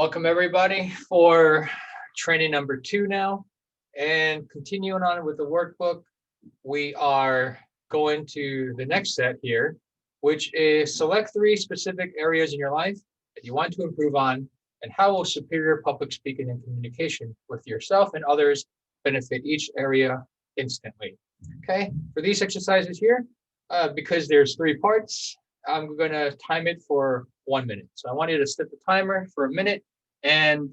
Welcome everybody for training number 2 now. And continuing on with the workbook, we are going to the next set here, which is select 3 specific areas in your life that you want to improve on, and how will superior public speaking and communication with yourself and others benefit each area instantly. Okay, for these exercises here, because there's 3 parts, I'm going to time it for 1 minute. So I want you to set the timer for a minute and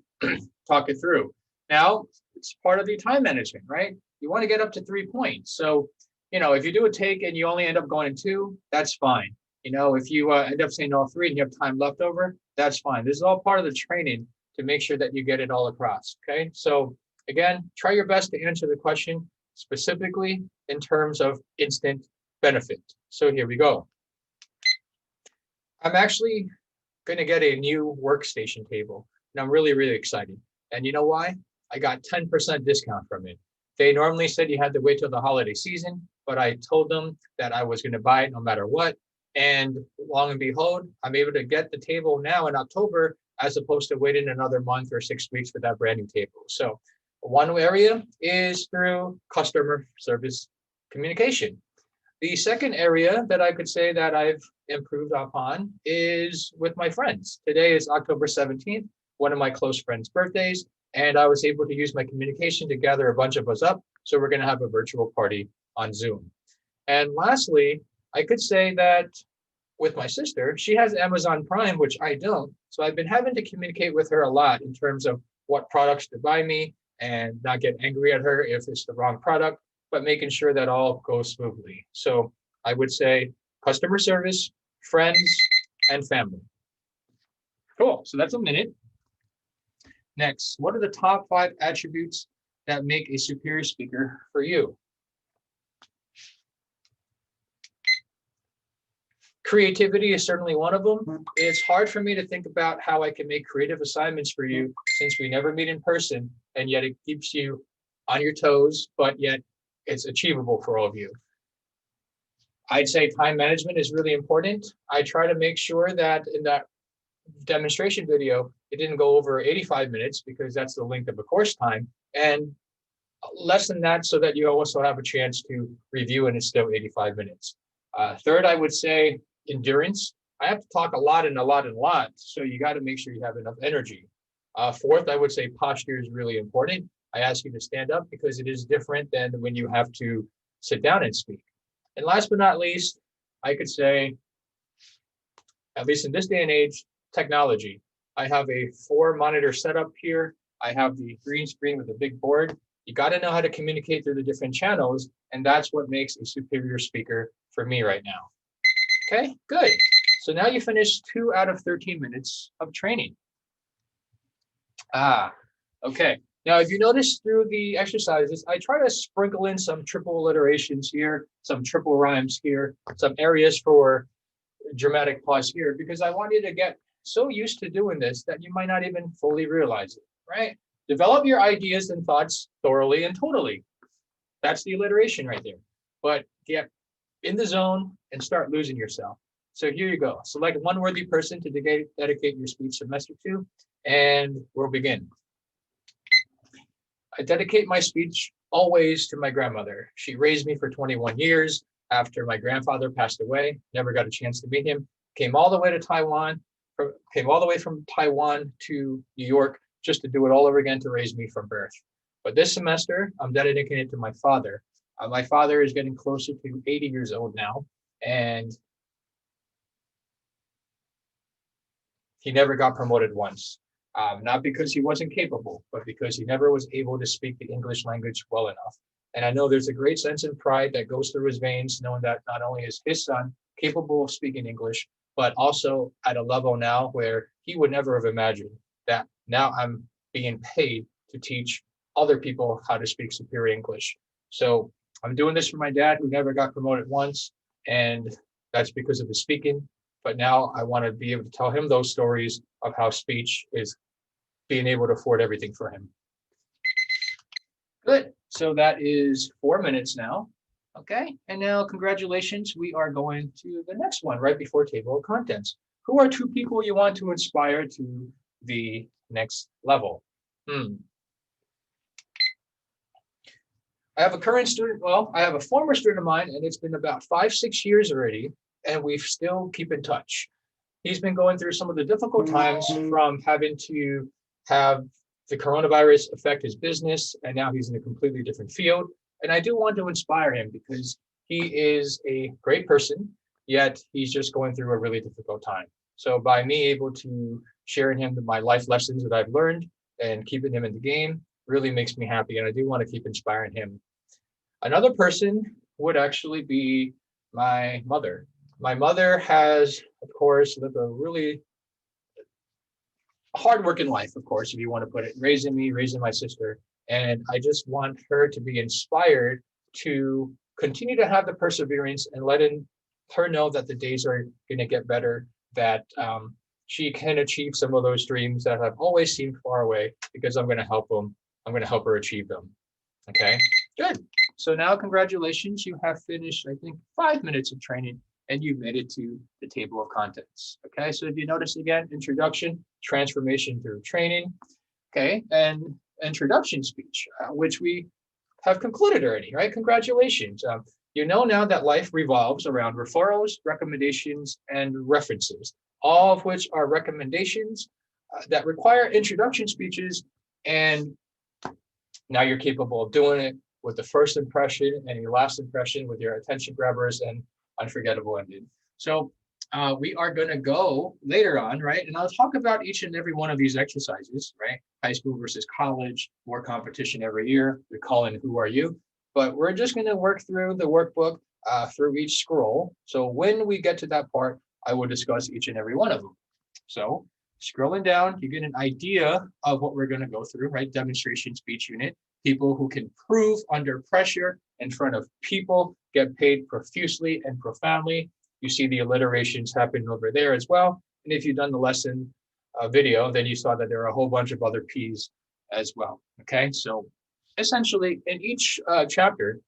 talk it through. Now, it's part of the time management, right? You want to get up to 3 points. So, if you do a take and you only end up going in 2, that's fine. If you end up saying all 3 and you have time left over, that's fine. This is all part of the training to make sure that you get it all across, okay? So again, try your best to answer the question specifically in terms of instant benefit. So here we go. I'm actually going to get a new workstation table, and I'm really, really excited. And you know why? I got 10% discount from it. They normally said you had to wait till the holiday season, but I told them that I was going to buy it no matter what. And long and behold, I'm able to get the table now in October, as opposed to waiting another month or 6 weeks for that brand new table. So one area is through customer service communication. The second area that I could say that I've improved upon is with my friends. Today is October 17th, one of my close friends' birthdays, and I was able to use my communication to gather a bunch of us up. So we're going to have a virtual party on Zoom. And lastly, I could say that with my sister, she has Amazon Prime, which I don't. So I've been having to communicate with her a lot in terms of what products to buy me and not get angry at her if it's the wrong product, but making sure that all goes smoothly. So I would say customer service, friends, and family. Cool. So that's a minute. Next, what are the top 5 attributes that make a superior speaker for you? Creativity is certainly one of them. It's hard for me to think about how I can make creative assignments for you since we never meet in person, and yet it keeps you on your toes, but yet it's achievable for all of you. I'd say time management is really important. I try to make sure that in that demonstration video, it didn't go over 85 minutes because that's the length of a course time, and less than that so that you also have a chance to review and it's still 85 minutes. Third, I would say endurance. I have to talk a lot, so you got to make sure you have enough energy. Fourth, I would say posture is really important. I ask you to stand up because it is different than when you have to sit down and speak. And last but not least, I could say, at least in this day and age, technology. I have a 4-monitor setup here. I have the green screen with a big board. You got to know how to communicate through the different channels, and that's what makes a superior speaker for me right now. Okay, good. So now you finished 2 out of 13 minutes of training. Okay. Now, if you notice through the exercises, I try to sprinkle in some triple alliterations here, some triple rhymes here, some areas for dramatic pause here, because I want you to get so used to doing this that you might not even fully realize it, right? Develop your ideas and thoughts thoroughly and totally. That's the alliteration right there. But get in the zone and start losing yourself. So here you go. Select one worthy person to dedicate your speech semester to, and we'll begin. I dedicate my speech always to my grandmother. She raised me for 21 years after my grandfather passed away. Never got a chance to meet him. Came all the way to Taiwan, came all the way from Taiwan to New York just to do it all over again to raise me from birth. But this semester, I'm dedicating it to my father. My father is getting closer to 80 years old now, and he never got promoted once. Not because he wasn't capable, but because he never was able to speak the English language well enough. And I know there's a great sense of pride that goes through his veins, knowing that not only is his son capable of speaking English, but also at a level now where he would never have imagined that now I'm being paid to teach other people how to speak superior English. So I'm doing this for my dad, who never got promoted once, and that's because of his speaking. But now I want to be able to tell him those stories of how speech is being able to afford everything for him. Good. So that is 4 minutes now. Okay. And now, congratulations. We are going to the next one right before table of contents. Who are 2 people you want to inspire to the next level. I have a current student, well, I have a former student of mine, and it's been about 5-6 years already, and we still keep in touch. He's been going through some of the difficult times from having to have the coronavirus affect his business, and now he's in a completely different field. And I do want to inspire him because he is a great person, yet he's just going through a really difficult time. So by me able to sharing him my life lessons that I've learned and keeping him in the game really makes me happy, and I do want to keep inspiring him. Another person would actually be my mother. My mother has, of course, lived a really hardworking life, of course, if you want to put it, raising me, raising my sister. And I just want her to be inspired to continue to have the perseverance and letting her know that the days are going to get better, that she can achieve some of those dreams that have always seemed far away, because I'm going to help them. I'm going to help her achieve them. Okay, good. So now, congratulations, you have finished, I think, 5 minutes of training, and you made it to the table of contents. Okay, so if you notice again, introduction, transformation through training, okay, and introduction speech, which we have concluded already, right? Congratulations. You know now that life revolves around referrals, recommendations, and references, all of which are recommendations that require introduction speeches, and now you're capable of doing it with the first impression and your last impression with your attention grabbers and unforgettable ending. So we are going to go later on, right? And I'll talk about each and every one of these exercises, right? High school versus college, more competition every year. We call in Who Are You? But we're just going to work through the workbook through each scroll. So when we get to that part, I will discuss each and every one of them. So scrolling down, you get an idea of what we're going to go through, right? Demonstration speech unit. People who can prove under pressure in front of people, get paid profusely and profoundly. You see the alliterations happening over there as well. And if you've done the lesson video, then you saw that there are a whole bunch of other P's as well. Okay, so essentially in each chapter,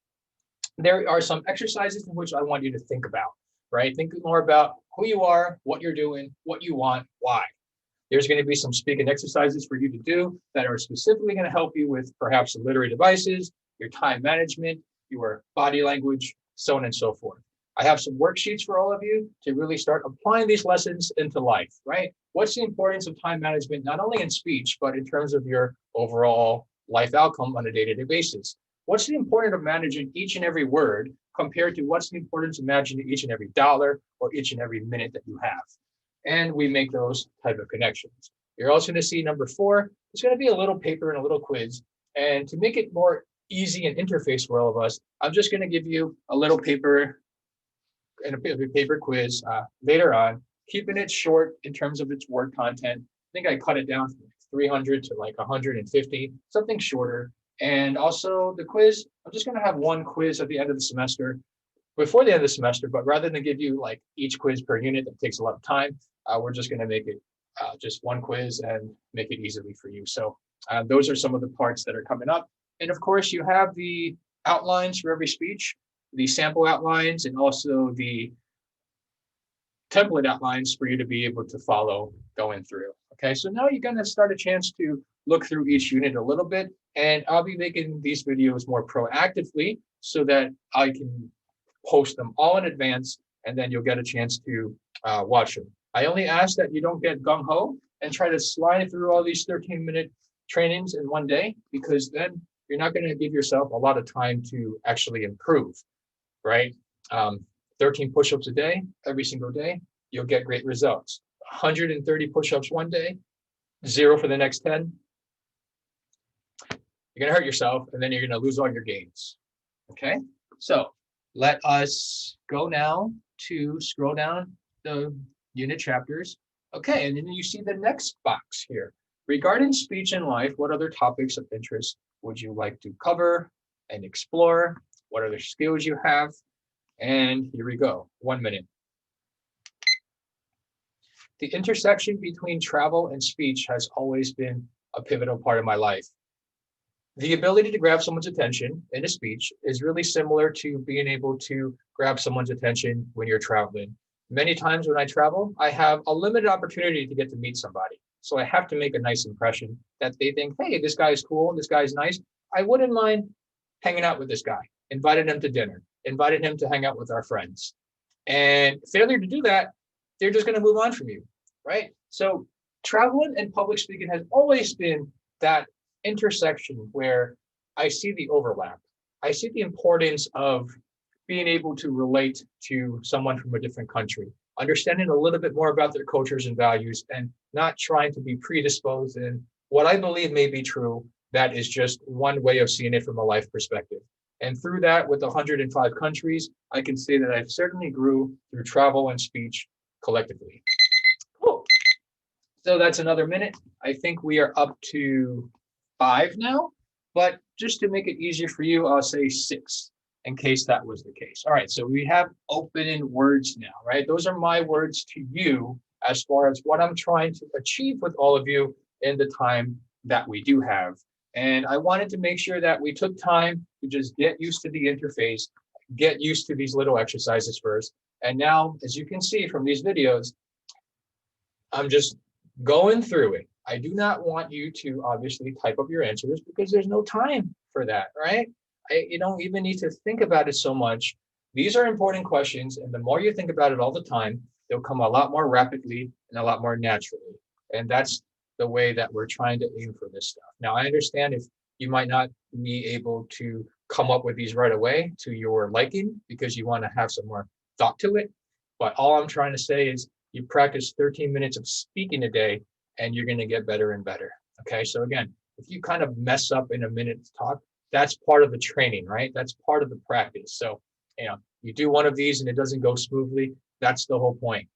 there are some exercises in which I want you to think about, right? Think more about who you are, what you're doing, what you want, why. There's going to be some speaking exercises for you to do that are specifically going to help you with perhaps the literary devices, your time management, your body language, so on and so forth. I have some worksheets for all of you to really start applying these lessons into life, right? What's the importance of time management, not only in speech, but in terms of your overall life outcome on a day-to-day basis? What's the importance of managing each and every word compared to what's the importance of managing each and every dollar or each and every minute that you have? And we make those type of connections. You're also going to see number 4, it's going to be a little paper and a little quiz. And to make it more easy and interface for all of us, I'm just going to give you a little paper and a paper quiz later on, keeping it short in terms of its word content. I think I cut it down from 300 to like 150, something shorter. And also the quiz, I'm just going to have one quiz at the end of the semester, before the end of the semester, but rather than give you like each quiz per unit that takes a lot of time, we're just going to make it just one quiz and make it easily for you. So those are some of the parts that are coming up. And of course, you have the outlines for every speech, the sample outlines, and also the template outlines for you to be able to follow going through. Okay, so now you're going to start a chance to look through each unit a little bit, and I'll be making these videos more proactively so that I can post them all in advance, and then you'll get a chance to watch them. I only ask that you don't get gung-ho and try to slide through all these 13-minute trainings in one day, because then you're not going to give yourself a lot of time to actually improve, right? 13 push-ups a day, every single day, you'll get great results. 130 push-ups one day, 0 for the next 10. You're going to hurt yourself, and then you're going to lose all your gains, okay? So let us go now to scroll down the unit chapters. Okay, and then you see the next box here. Regarding speech and life, what other topics of interest would you like to cover and explore? What other skills you have? And here we go, 1 minute. The intersection between travel and speech has always been a pivotal part of my life. The ability to grab someone's attention in a speech is really similar to being able to grab someone's attention when you're traveling. Many times when I travel, I have a limited opportunity to get to meet somebody. So I have to make a nice impression that they think, hey, this guy's cool, this guy's nice. I wouldn't mind hanging out with this guy, invited him to dinner, invited him to hang out with our friends. And failure to do that, they're just going to move on from you, right? So traveling and public speaking has always been that intersection where I see the overlap. I see the importance of being able to relate to someone from a different country, understanding a little bit more about their cultures and values, and not trying to be predisposed in what I believe may be true. That is just one way of seeing it from a life perspective. And through that, with 105 countries, I can say that I've certainly grew through travel and speech collectively. Cool. So that's another minute. I think we are up to 5 now, but just to make it easier for you, I'll say 6 in case that was the case. All right, so we have opening words now, right? Those are my words to you as far as what I'm trying to achieve with all of you in the time that we do have. And I wanted to make sure that we took time to just get used to the interface, get used to these little exercises first. And now, as you can see from these videos, I'm just going through it. I do not want you to obviously type up your answers because there's no time for that, right? You don't even need to think about it so much. These are important questions, and the more you think about it all the time, they'll come a lot more rapidly and a lot more naturally. And that's the way that we're trying to aim for this stuff. Now, I understand if you might not be able to come up with these right away to your liking because you want to have some more thought to it. But all I'm trying to say is you practice 13 minutes of speaking a day and you're going to get better and better. Okay. So again, if you kind of mess up in a minute to talk, that's part of the training, right? That's part of the practice. So, you do one of these and it doesn't go smoothly. That's the whole point.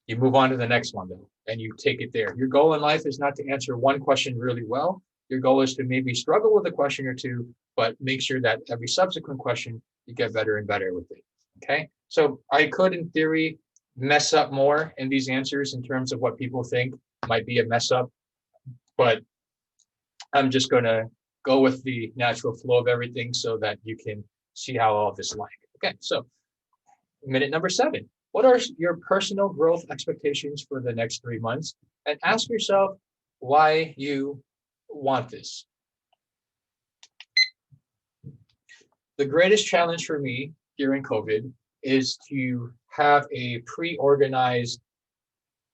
You move on to the next one though, and you take it there. Your goal in life is not to answer one question really well. Your goal is to maybe struggle with a question or two, but make sure that every subsequent question, you get better and better with it. Okay. So I could, in theory, mess up more in these answers in terms of what people think might be a mess up, but I'm just going to go with the natural flow of everything so that you can see how all this like. Okay. So minute number 7. What are your personal growth expectations for the next 3 months? And ask yourself why you want this. The greatest challenge for me during COVID is to have a pre-organized,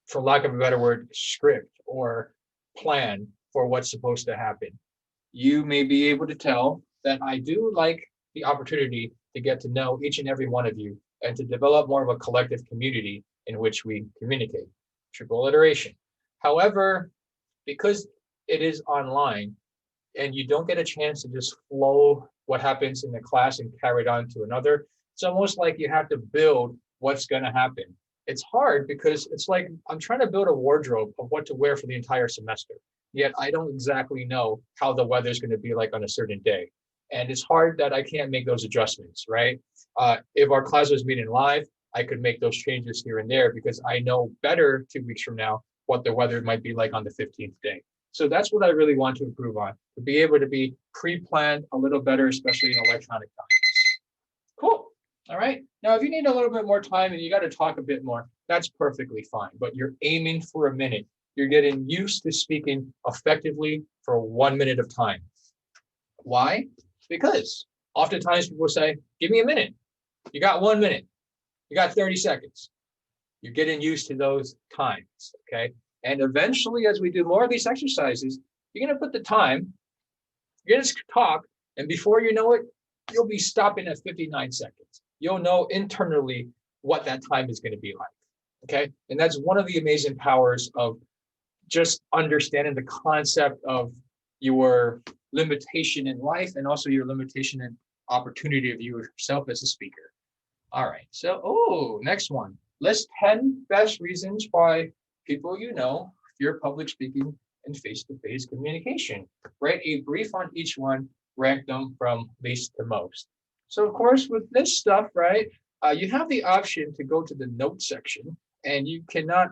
for lack of a better word, script or plan for what's supposed to happen. You may be able to tell that I do like the opportunity to get to know each and every one of you and to develop more of a collective community in which we communicate. Triple alliteration. However, because it is online and you don't get a chance to just flow what happens in the class and carry it on to another, it's almost like you have to build what's going to happen. It's hard because it's like I'm trying to build a wardrobe of what to wear for the entire semester. Yet I don't exactly know how the weather's going to be like on a certain day. And it's hard that I can't make those adjustments, right? If our class was meeting live, I could make those changes here and there because I know better 2 weeks from now what the weather might be like on the 15th day. So that's what I really want to improve on, to be able to be pre-planned a little better, especially in electronic times. Cool. All right. Now, if you need a little bit more time and you got to talk a bit more, that's perfectly fine. But you're aiming for a minute. You're getting used to speaking effectively for 1 minute of time. Why? Because oftentimes people say, give me a minute. You got 1 minute. You got 30 seconds. You're getting used to those times, okay? And eventually, as we do more of these exercises, you're going to put the time, you're going to talk, and before you know it, you'll be stopping at 59 seconds. You'll know internally what that time is going to be like, okay? And that's one of the amazing powers of just understanding the concept of your limitation in life and also your limitation in opportunity of you yourself as a speaker. All right, so, next one. List 10 best reasons why people you know fear public speaking and face-to-face communication. Write a brief on each one, rank them from least to most. So of course, with this stuff, right, you have the option to go to the notes section, and you cannot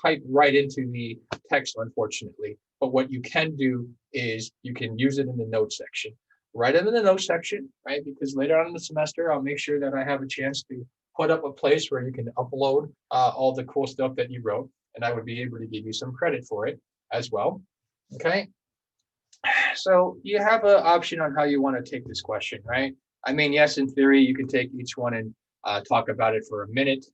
type right into the text, unfortunately. But what you can do is you can use it in the notes section. Write it in the notes section, right? Because later on in the semester, I'll make sure that I have a chance to put up a place where you can upload all the cool stuff that you wrote. and I would be able to give you some credit for it as well. Okay. So you have an option on how you want to take this question, right? I mean, yes, in theory, you can take each one and talk about it for a minute.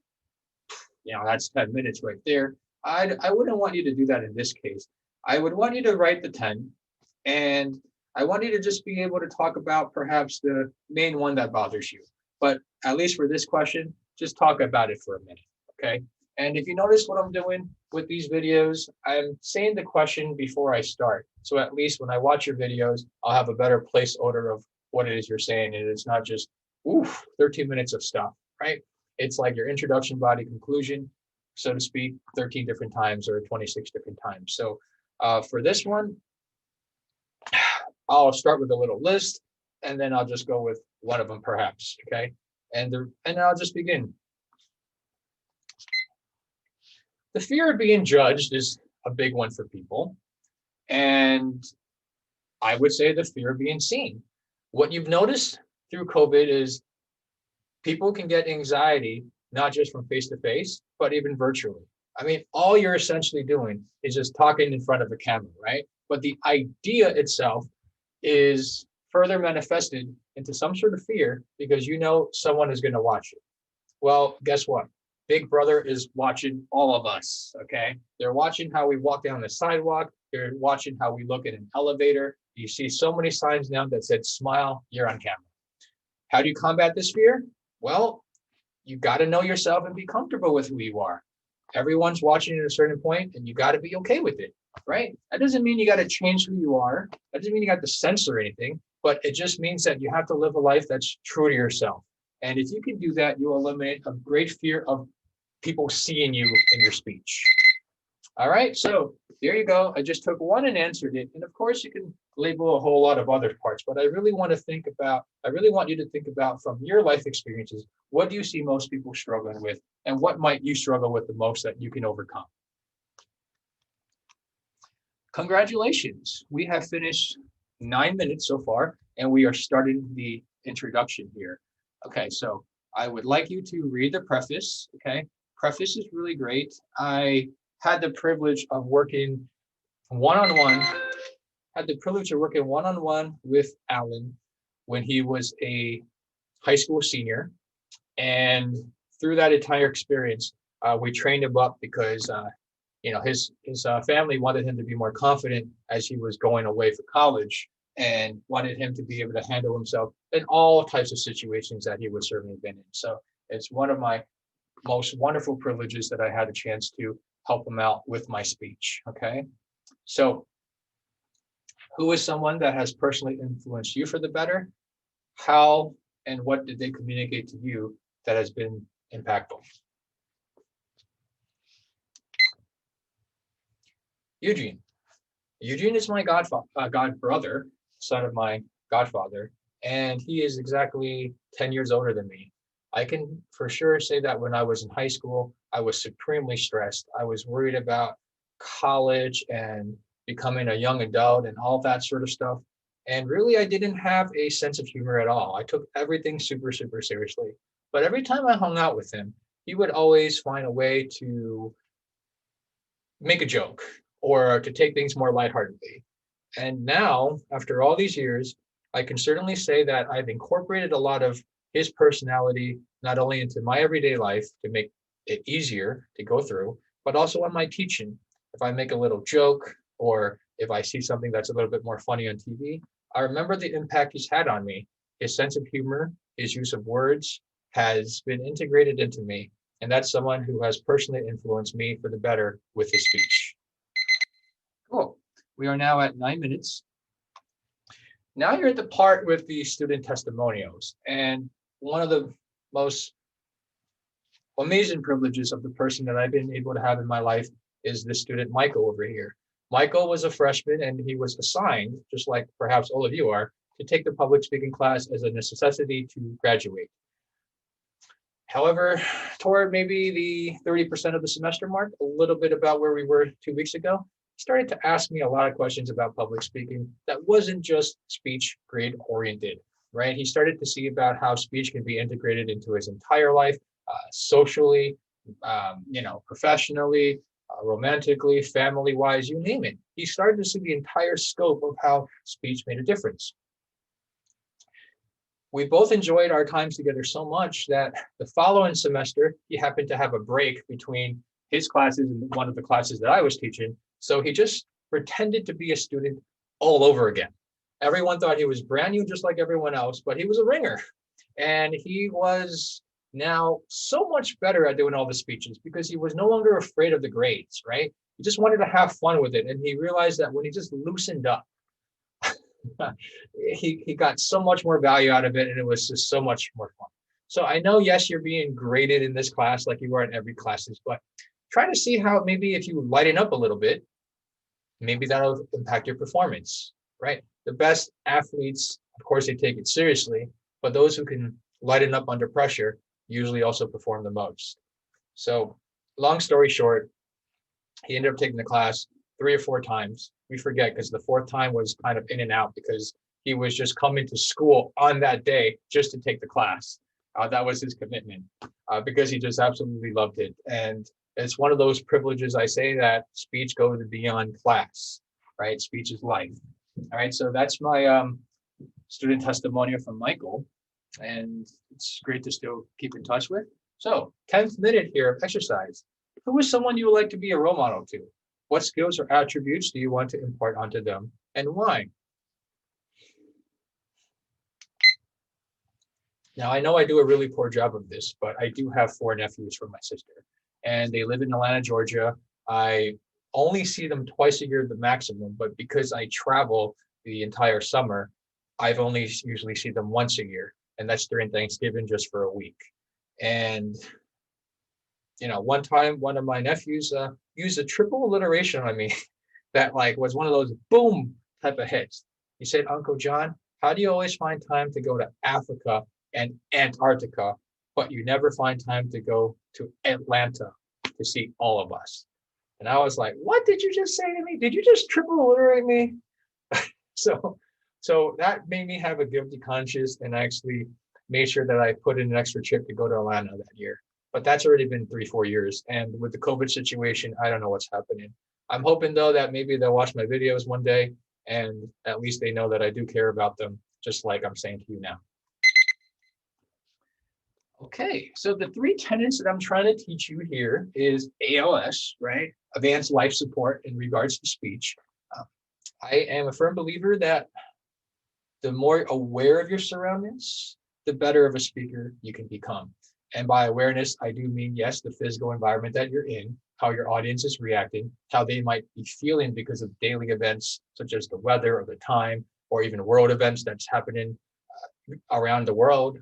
That's 10 minutes right there. I wouldn't want you to do that in this case. I would want you to write the 10, and I want you to just be able to talk about perhaps the main one that bothers you. But at least for this question, just talk about it for a minute, okay? And if you notice what I'm doing with these videos, I'm saying the question before I start. So at least when I watch your videos, I'll have a better place order of what it is you're saying. And it's not just, 13 minutes of stuff, right? It's like your introduction, body, conclusion, so to speak, 13 different times or 26 different times. So for this one, I'll start with a little list, and then I'll just go with one of them perhaps, okay? And I'll just begin. The fear of being judged is a big one for people. And I would say the fear of being seen. What you've noticed through COVID is people can get anxiety, not just from face to face, but even virtually. I mean, all you're essentially doing is just talking in front of a camera, right? But the idea itself is further manifested into some sort of fear because someone is going to watch it. Well, guess what? Big Brother is watching all of us, okay? They're watching how we walk down the sidewalk. They're watching how we look at an elevator. You see so many signs now that said, smile, you're on camera. How do you combat this fear? Well, you got to know yourself and be comfortable with who you are. Everyone's watching at a certain point, and you got to be okay with it, right? That doesn't mean you got to change who you are. That doesn't mean you got to censor anything, but it just means that you have to live a life that's true to yourself. And if you can do that, you eliminate a great fear of people seeing you in your speech. All right, so there you go. I just took one and answered it. And of course, you can label a whole lot of other parts, but I really want you to think about from your life experiences, what do you see most people struggling with, and what might you struggle with the most that you can overcome? Congratulations. We have finished 9 minutes so far, and we are starting the introduction here. Okay, so I would like you to read the preface, okay? Preface is really great. I had the privilege of working one-on-one with Alan when he was a high school senior. And through that entire experience, we trained him up because his family wanted him to be more confident as he was going away for college and wanted him to be able to handle himself in all types of situations that he would certainly have been in. So it's one of my most wonderful privileges that I had a chance to help him out with my speech, okay? So who is someone that has personally influenced you for the better? How and what did they communicate to you that has been impactful? Eugene. Eugene is my god brother, son of my godfather, and he is exactly 10 years older than me. I can for sure say that when I was in high school, I was supremely stressed. I was worried about college and becoming a young adult and all that sort of stuff. And really, I didn't have a sense of humor at all. I took everything super, super seriously. But every time I hung out with him, he would always find a way to make a joke or to take things more lightheartedly. And now, after all these years, I can certainly say that I've incorporated a lot of his personality, not only into my everyday life to make it easier to go through, but also on my teaching. If I make a little joke or if I see something that's a little bit more funny on TV, I remember the impact he's had on me. His sense of humor, his use of words has been integrated into me. And that's someone who has personally influenced me for the better with his speech. Cool. We are now at 9 minutes. Now you're at the part with the student testimonials. And one of the most amazing privileges of the person that I've been able to have in my life is this student, Michael, over here. Michael was a freshman and he was assigned, just like perhaps all of you are, to take the public speaking class as a necessity to graduate. However, toward maybe the 30% of the semester mark, a little bit about where we were 2 weeks ago, he started to ask me a lot of questions about public speaking that wasn't just speech grade oriented, right? He started to see about how speech can be integrated into his entire life, socially, professionally, romantically, family-wise, you name it. He started to see the entire scope of how speech made a difference. We both enjoyed our times together so much that the following semester, he happened to have a break between his classes and one of the classes that I was teaching. So he just pretended to be a student all over again. Everyone thought he was brand new, just like everyone else, but he was a ringer. And he was now so much better at doing all the speeches because he was no longer afraid of the grades, right? He just wanted to have fun with it. And he realized that when he just loosened up, he got so much more value out of it, and it was just so much more fun. So I know, yes, you're being graded in this class like you are in every classes, but try to see how maybe if you lighten up a little bit, maybe that'll impact your performance, right? The best athletes, of course, they take it seriously, but those who can lighten up under pressure usually also perform the most. So long story short, he ended up taking the class 3 or 4 times. We forget because the 4th time was kind of in and out because he was just coming to school on that day just to take the class. That was his commitment because he just absolutely loved it. And it's one of those privileges I say that speech goes beyond class, right? Speech is life. All right, so that's my student testimonial from Michael, and it's great to still keep in touch with. So 10th minute here of exercise. Who is someone you would like to be a role model to? What skills or attributes do you want to impart onto them, and why? Now, I know I do a really poor job of this, but I do have 4 nephews from my sister, and they live in Atlanta, Georgia. I only see them twice a year, the maximum, but because I travel the entire summer, I've only usually see them once a year, and that's during Thanksgiving just for a week. And one time, one of my nephews used a triple alliteration on me that like was one of those boom type of hits. He said, "Uncle John, how do you always find time to go to Africa and Antarctica, but you never find time to go to Atlanta to see all of us?" And I was like, "What did you just say to me? Did you just triple alliterate me?" So that made me have a guilty conscience, and actually made sure that I put in an extra trip to go to Atlanta that year. But that's already been 3-4 years. And with the COVID situation, I don't know what's happening. I'm hoping though that maybe they'll watch my videos one day and at least they know that I do care about them, just like I'm saying to you now. Okay, so the 3 tenets that I'm trying to teach you here is ALS, right? Advanced life support in regards to speech. I am a firm believer that the more aware of your surroundings, the better of a speaker you can become. And by awareness, I do mean, yes, the physical environment that you're in, how your audience is reacting, how they might be feeling because of daily events, such as the weather or the time, or even world events that's happening around the world.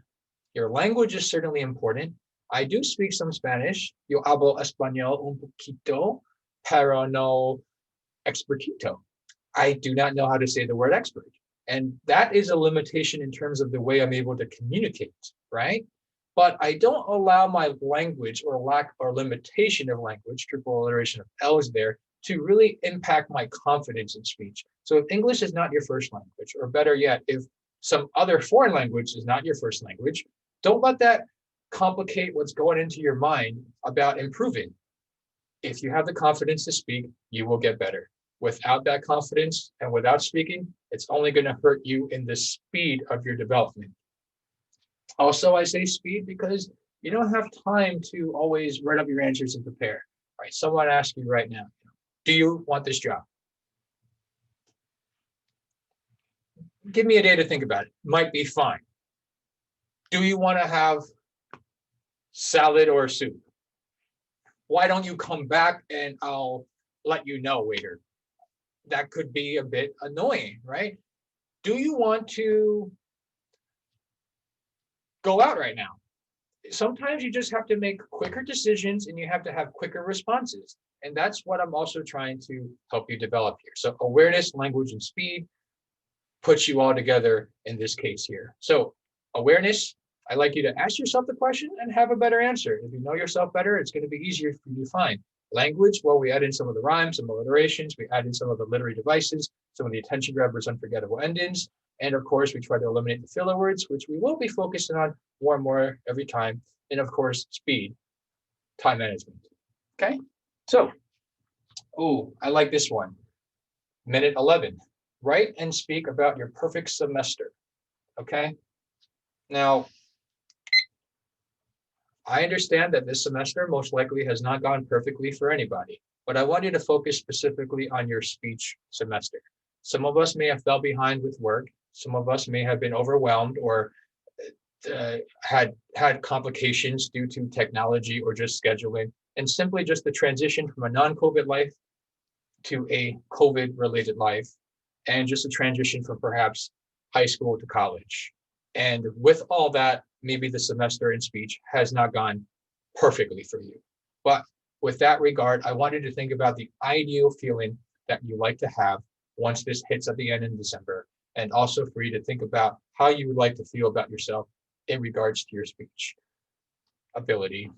Your language is certainly important. I do speak some Spanish. Yo hablo español un poquito, pero no expertito. I do not know how to say the word expert. And that is a limitation in terms of the way I'm able to communicate, right? But I don't allow my language or lack or limitation of language, triple alliteration of L's there, to really impact my confidence in speech. So if English is not your first language, or better yet, if some other foreign language is not your first language, don't let that complicate what's going into your mind about improving. If you have the confidence to speak, you will get better. Without that confidence and without speaking, it's only going to hurt you in the speed of your development. Also, I say speed because you don't have time to always write up your answers and prepare. Right? Someone asks you right now, do you want this job? Give me a day to think about it. Might be fine. Do you want to have salad or soup? Why don't you come back and I'll let you know later? That could be a bit annoying, right? Do you want to go out right now? Sometimes you just have to make quicker decisions and you have to have quicker responses. And that's what I'm also trying to help you develop here. So awareness, language, and speed puts you all together in this case here. So awareness, I'd like you to ask yourself the question and have a better answer. If you know yourself better, it's going to be easier for you to find. Language, well, we add in some of the rhymes, some alliterations, we add in some of the literary devices, some of the attention grabbers, unforgettable endings, and of course, we try to eliminate the filler words, which we will be focusing on more and more every time. And of course, speed, time management. Okay, so Oh, I like this one. Minute 11, write and speak about your perfect semester. Okay. Now, I understand that this semester most likely has not gone perfectly for anybody, but I want you to focus specifically on your speech semester. Some of us may have fell behind with work. Some of us may have been overwhelmed or had complications due to technology or just scheduling, and simply just the transition from a non-COVID life to a COVID related life, and just a transition from perhaps high school to college. And with all that, maybe the semester in speech has not gone perfectly for you. But with that regard, I wanted to think about the ideal feeling that you like to have once this hits at the end in December, and also for you to think about how you would like to feel about yourself in regards to your speech ability.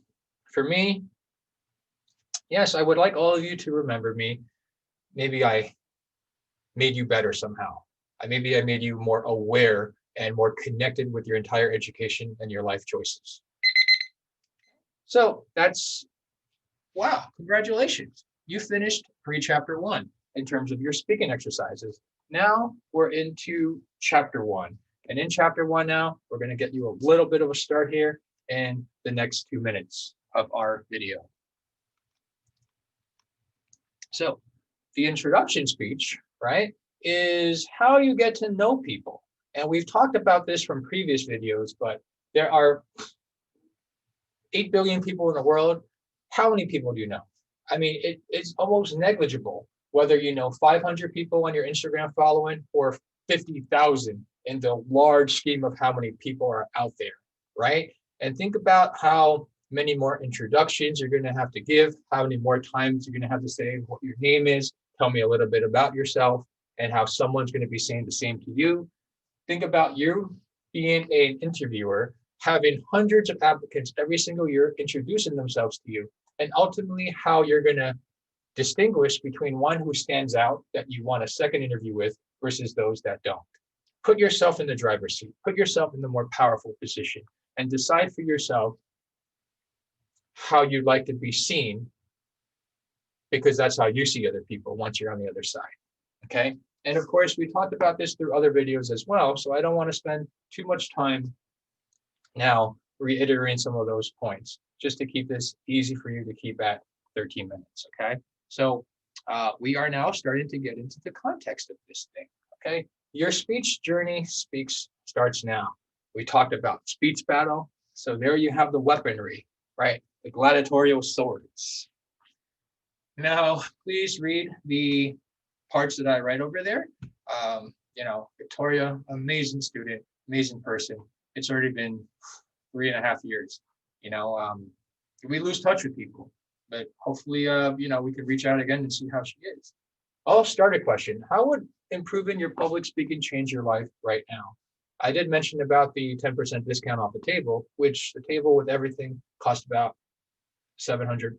For me, yes, I would like all of you to remember me. Maybe I made you better somehow. Maybe I made you more aware and more connected with your entire education and your life choices. So that's, wow, congratulations. You finished pre-chapter 1 in terms of your speaking exercises. Now we're into chapter 1. And in chapter 1 now, we're going to get you a little bit of a start here in the next 2 minutes of our video. So the introduction speech, right, is how you get to know people. And we've talked about this from previous videos, but there are 8 billion people in the world. How many people do you know? I mean, it's almost negligible whether you know 500 people on your Instagram following or 50,000 in the large scheme of how many people are out there, right? And think about how many more introductions you're going to have to give, how many more times you're going to have to say what your name is, tell me a little bit about yourself, and how someone's going to be saying the same to you. Think about you being an interviewer, having hundreds of applicants every single year introducing themselves to you, and ultimately how you're going to distinguish between one who stands out that you want a second interview with versus those that don't. Put yourself in the driver's seat, put yourself in the more powerful position, and decide for yourself how you'd like to be seen, because that's how you see other people once you're on the other side. Okay. And of course, we talked about this through other videos as well. So I don't want to spend too much time now reiterating some of those points, just to keep this easy for you to keep at 13 minutes. Okay. So we are now starting to get into the context of this thing. Okay. Your speech journey starts now. We talked about speech battle. So there you have the weaponry, right? The gladiatorial swords. Now, please read the parts that I write over there. Victoria, amazing student, amazing person. It's already been 3.5 years. We lose touch with people, but hopefully, we could reach out again and see how she is. I'll start a question. How would improving your public speaking change your life right now? I did mention about the 10% discount off the table, which the table with everything cost about $780,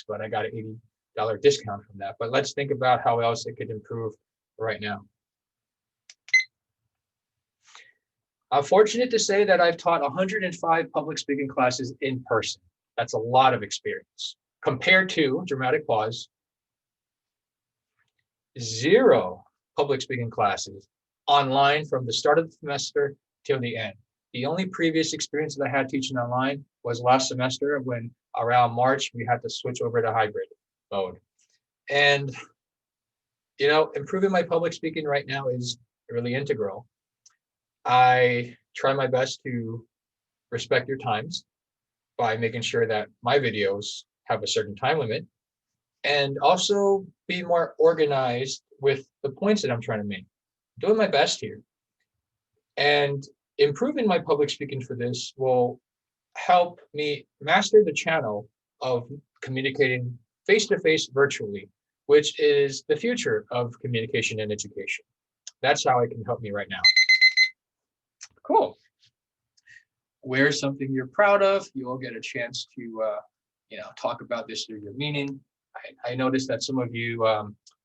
but I got an $80 discount from that. But let's think about how else it could improve right now. I'm fortunate to say that I've taught 105 public speaking classes in person. That's a lot of experience. Compared to, dramatic pause, 0 public speaking classes online from the start of the semester till the end. The only previous experience that I had teaching online was last semester, when around March, we had to switch over to hybrid mode. And, improving my public speaking right now is really integral. I try my best to respect your times by making sure that my videos have a certain time limit, and also be more organized with the points that I'm trying to make. Doing my best here. And improving my public speaking for this will help me master the channel of communicating face-to-face virtually, which is the future of communication and education. That's how it can help me right now. Cool. Where's something you're proud of? You'll get a chance to, talk about this through your meaning. I noticed that some of you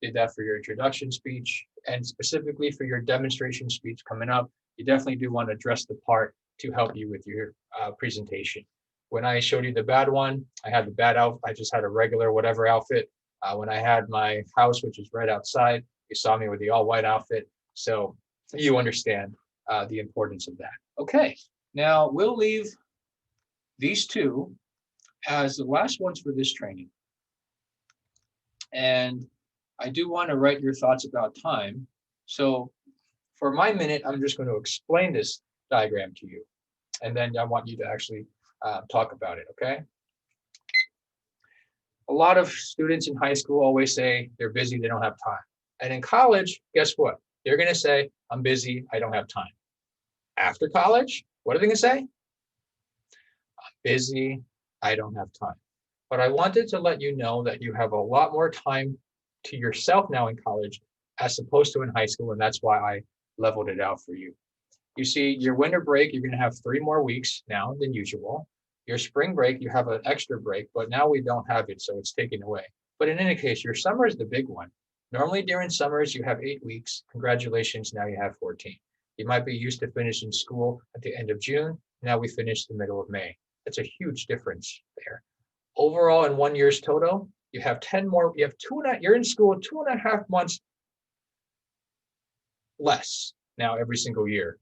did that for your introduction speech, and specifically for your demonstration speech coming up. You definitely do want to dress the part to help you with your presentation. When I showed you the bad one, I had the bad outfit. I just had a regular whatever outfit. When I had my house, which is right outside, you saw me with the all white outfit. So you understand the importance of that. Okay, now we'll leave these two as the last ones for this training. And I do want to write your thoughts about time. So for my minute, I'm just going to explain this diagram to you. And then I want you to actually talk about it, okay? A lot of students in high school always say they're busy, they don't have time. And in college, guess what? They're going to say, I'm busy, I don't have time. After college, what are they going to say? I'm busy, I don't have time. But I wanted to let you know that you have a lot more time to yourself now in college as opposed to in high school, and that's why I leveled it out for you. You see, your winter break, you're going to have 3 more weeks now than usual. Your spring break, you have an extra break, but now we don't have it, so it's taken away. But in any case, your summer is the big one. Normally during summers, you have 8 weeks. Congratulations, now you have 14. You might be used to finishing school at the end of June. Now we finish the middle of May. That's a huge difference there. Overall, in 1 year's total, you have 10 more, you have you're in school 2.5 months less now every single year.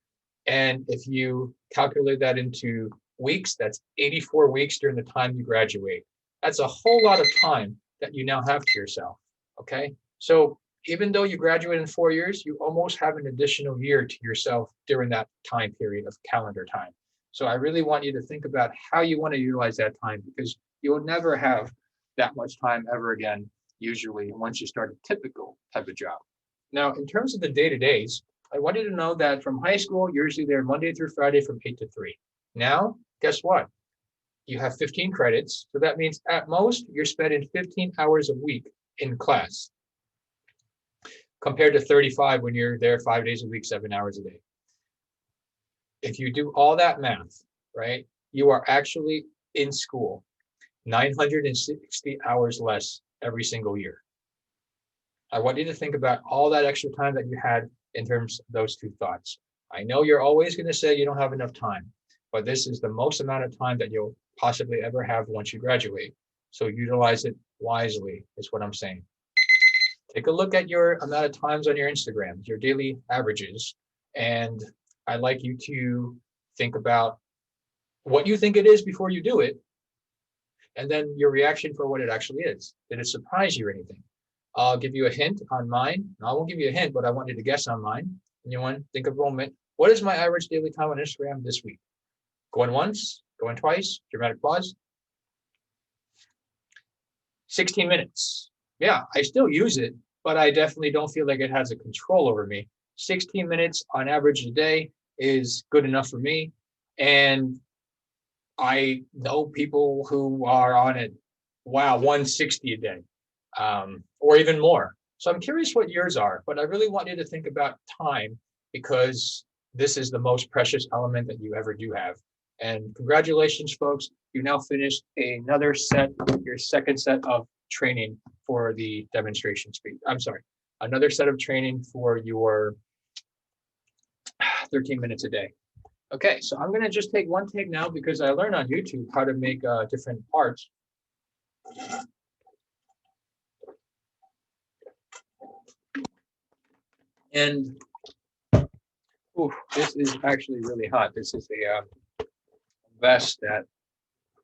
And if you calculate that into weeks, that's 84 weeks during the time you graduate. That's a whole lot of time that you now have to yourself, okay? So even though you graduate in 4 years, you almost have an additional year to yourself during that time period of calendar time. So I really want you to think about how you want to utilize that time, because you will never have that much time ever again, usually once you start a typical type of job. Now, in terms of the day-to-days, I want you to know that from high school, you're usually there Monday through Friday from 8 to 3. Now, guess what? You have 15 credits. So that means at most, you're spending 15 hours a week in class, compared to 35 when you're there 5 days a week, 7 hours a day. If you do all that math, right, you are actually in school 960 hours less every single year. I want you to think about all that extra time that you had in terms of those two thoughts. I know you're always going to say you don't have enough time, but this is the most amount of time that you'll possibly ever have once you graduate. So utilize it wisely is what I'm saying. Take a look at your amount of times on your Instagram, your daily averages, and I'd like you to think about what you think it is before you do it, and then your reaction for what it actually is. Did it surprise you or anything? I'll give you a hint on mine. I won't give you a hint, but I want you to guess on mine. And you want to think of a moment. What is my average daily time on Instagram this week? Going once, going twice, dramatic pause. 16 minutes. Yeah, I still use it, but I definitely don't feel like it has a control over me. 16 minutes on average a day is good enough for me. And I know people who are on it, wow, 160 a day, or even more. So I'm curious what yours are, but I really want you to think about time, because this is the most precious element that you ever do have. And congratulations, folks. You now finished another set, your second set of training for the demonstration speed. I'm sorry, another set of training for your 13 minutes a day. Okay, so I'm gonna just take one take now, because I learned on YouTube how to make different parts. And ooh, this is actually really hot. This is a vest that,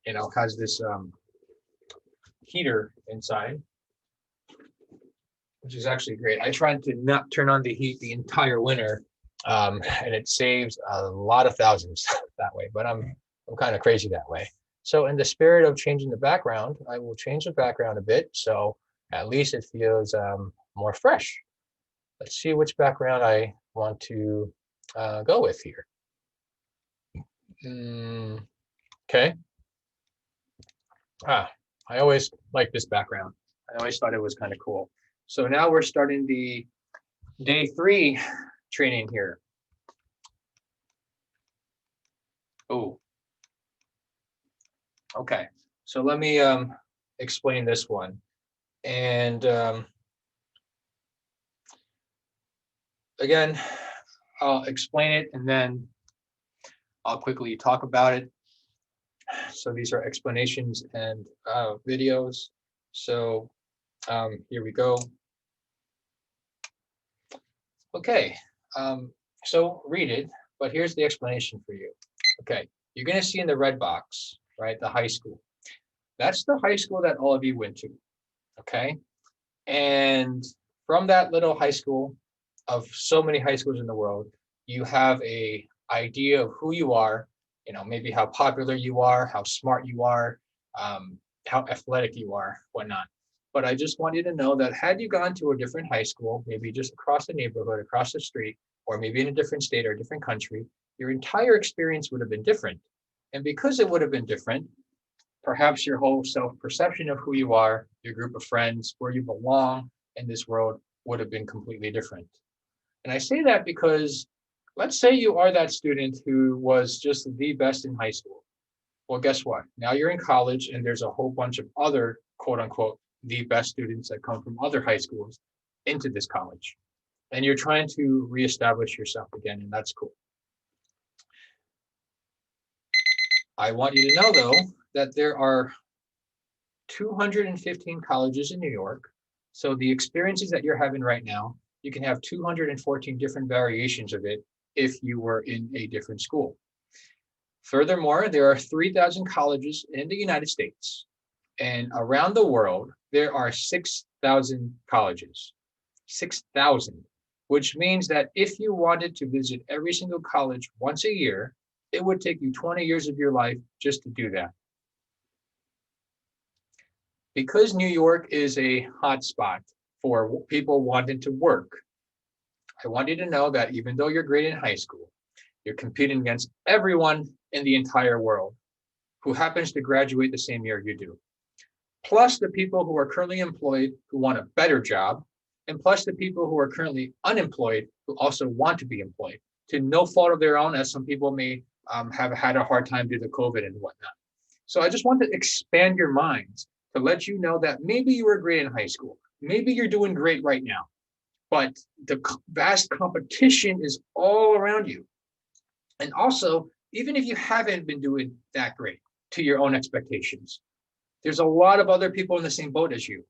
you know, has this heater inside, which is actually great. I tried to not turn on the heat the entire winter, and it saves a lot of thousands that way, but I'm kind of crazy that way. So in the spirit of changing the background, I will change the background a bit, so at least it feels more fresh. Let's see which background I want to go with here. Okay. I always liked this background. I always thought it was kind of cool. So now we're starting the day 3 training here. Oh, okay. So let me explain this one. And again, I'll explain it and then I'll quickly talk about it. So these are explanations and videos. So Here we go. Okay, so read it, but here's the explanation for you. Okay, you're going to see in the red box, right, the high school. That's the high school that all of you went to, okay? And from that little high school, of so many high schools in the world, you have a idea of who you are, maybe how popular you are, how smart you are, how athletic you are, whatnot. But I just want you to know that had you gone to a different high school, maybe just across the neighborhood, across the street, or maybe in a different state or a different country, your entire experience would have been different. And because it would have been different, perhaps your whole self-perception of who you are, your group of friends, where you belong in this world would have been completely different. And I say that because let's say you are that student who was just the best in high school. Well, guess what? Now you're in college and there's a whole bunch of other quote unquote the best students that come from other high schools into this college. And you're trying to reestablish yourself again, and that's cool. I want you to know, though, that there are 215 colleges in New York. So the experiences that you're having right now, you can have 214 different variations of it if you were in a different school. Furthermore, there are 3,000 colleges in the United States, and around the world, there are 6,000 colleges. 6,000, which means that if you wanted to visit every single college once a year, it would take you 20 years of your life just to do that. Because New York is a hotspot for people wanting to work, I want you to know that even though you're great in high school, you're competing against everyone in the entire world who happens to graduate the same year you do. Plus the people who are currently employed who want a better job, and plus the people who are currently unemployed who also want to be employed, to no fault of their own, as some people may have had a hard time due to COVID and whatnot. So I just want to expand your minds to let you know that maybe you were great in high school. Maybe you're doing great right now, but the vast competition is all around you. And also, even if you haven't been doing that great to your own expectations, there's a lot of other people in the same boat as you,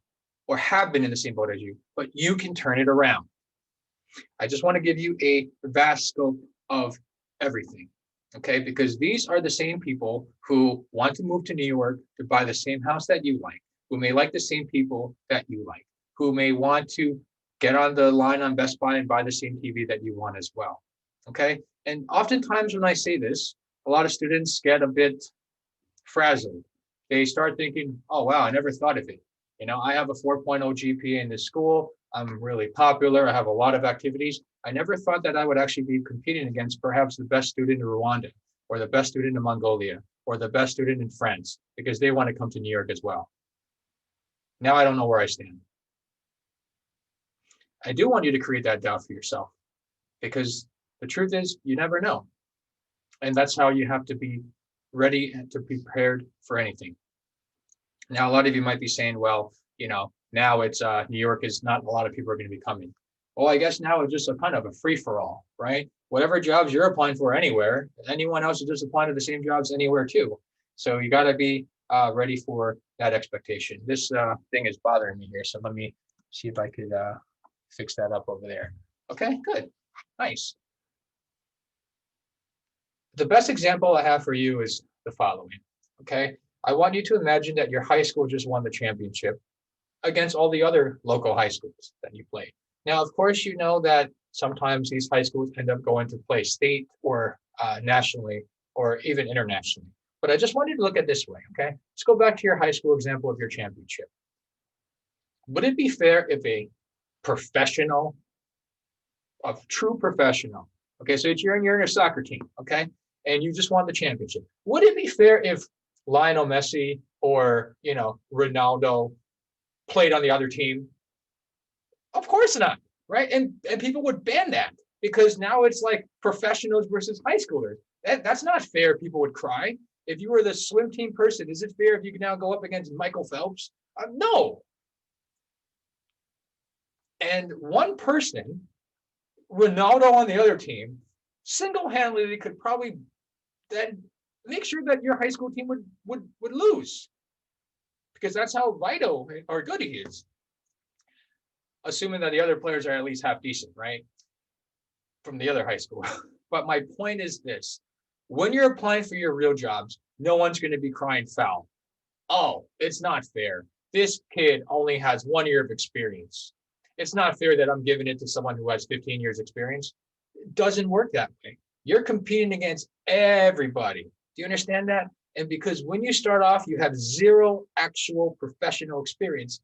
or have been in the same boat as you, but you can turn it around. I just want to give you a vast scope of everything, okay? Because these are the same people who want to move to New York to buy the same house that you like, who may like the same people that you like, who may want to get on the line on Best Buy and buy the same TV that you want as well, okay? And oftentimes when I say this, a lot of students get a bit frazzled. They start thinking, oh, wow, I never thought of it. I have a 4.0 GPA in this school. I'm really popular. I have a lot of activities. I never thought that I would actually be competing against perhaps the best student in Rwanda, or the best student in Mongolia, or the best student in France, because they want to come to New York as well. Now I don't know where I stand. I do want you to create that doubt for yourself, because the truth is you never know. And that's how you have to be ready and to be prepared for anything. Now, a lot of you might be saying, well, now it's New York is not a lot of people are going to be coming. Well, I guess now it's just a kind of a free for all, right? Whatever jobs you're applying for anywhere, anyone else is just applying to the same jobs anywhere too. So you got to be ready for that expectation. This thing is bothering me here. So let me see if I could fix that up over there. Okay, good. Nice. The best example I have for you is the following, okay? I want you to imagine that your high school just won the championship against all the other local high schools that you played. Now, of course, you know that sometimes these high schools end up going to play state or nationally or even internationally. But I just want you to look at it this way, okay? Let's go back to your high school example of your championship. Would it be fair if a professional, a true professional, okay, so you're in a soccer team, okay, and you just won the championship. Would it be fair if Lionel Messi or Ronaldo played on the other team? Of course not, right? And people would ban that because now it's like professionals versus high schoolers. That's not fair. People would cry. If you were the swim team person, is it fair if you can now go up against Michael Phelps? No. And one person, Ronaldo on the other team, single-handedly could probably then make sure that your high school team would lose, because that's how vital or good he is. assuming that the other players are at least half decent, right? From the other high school. But my point is this: when you're applying for your real jobs, no one's going to be crying foul. Oh, it's not fair. This kid only has 1 year of experience. It's not fair that I'm giving it to someone who has 15 years experience. It doesn't work that way. You're competing against everybody. Do you understand that? And because when you start off, you have zero actual professional experience,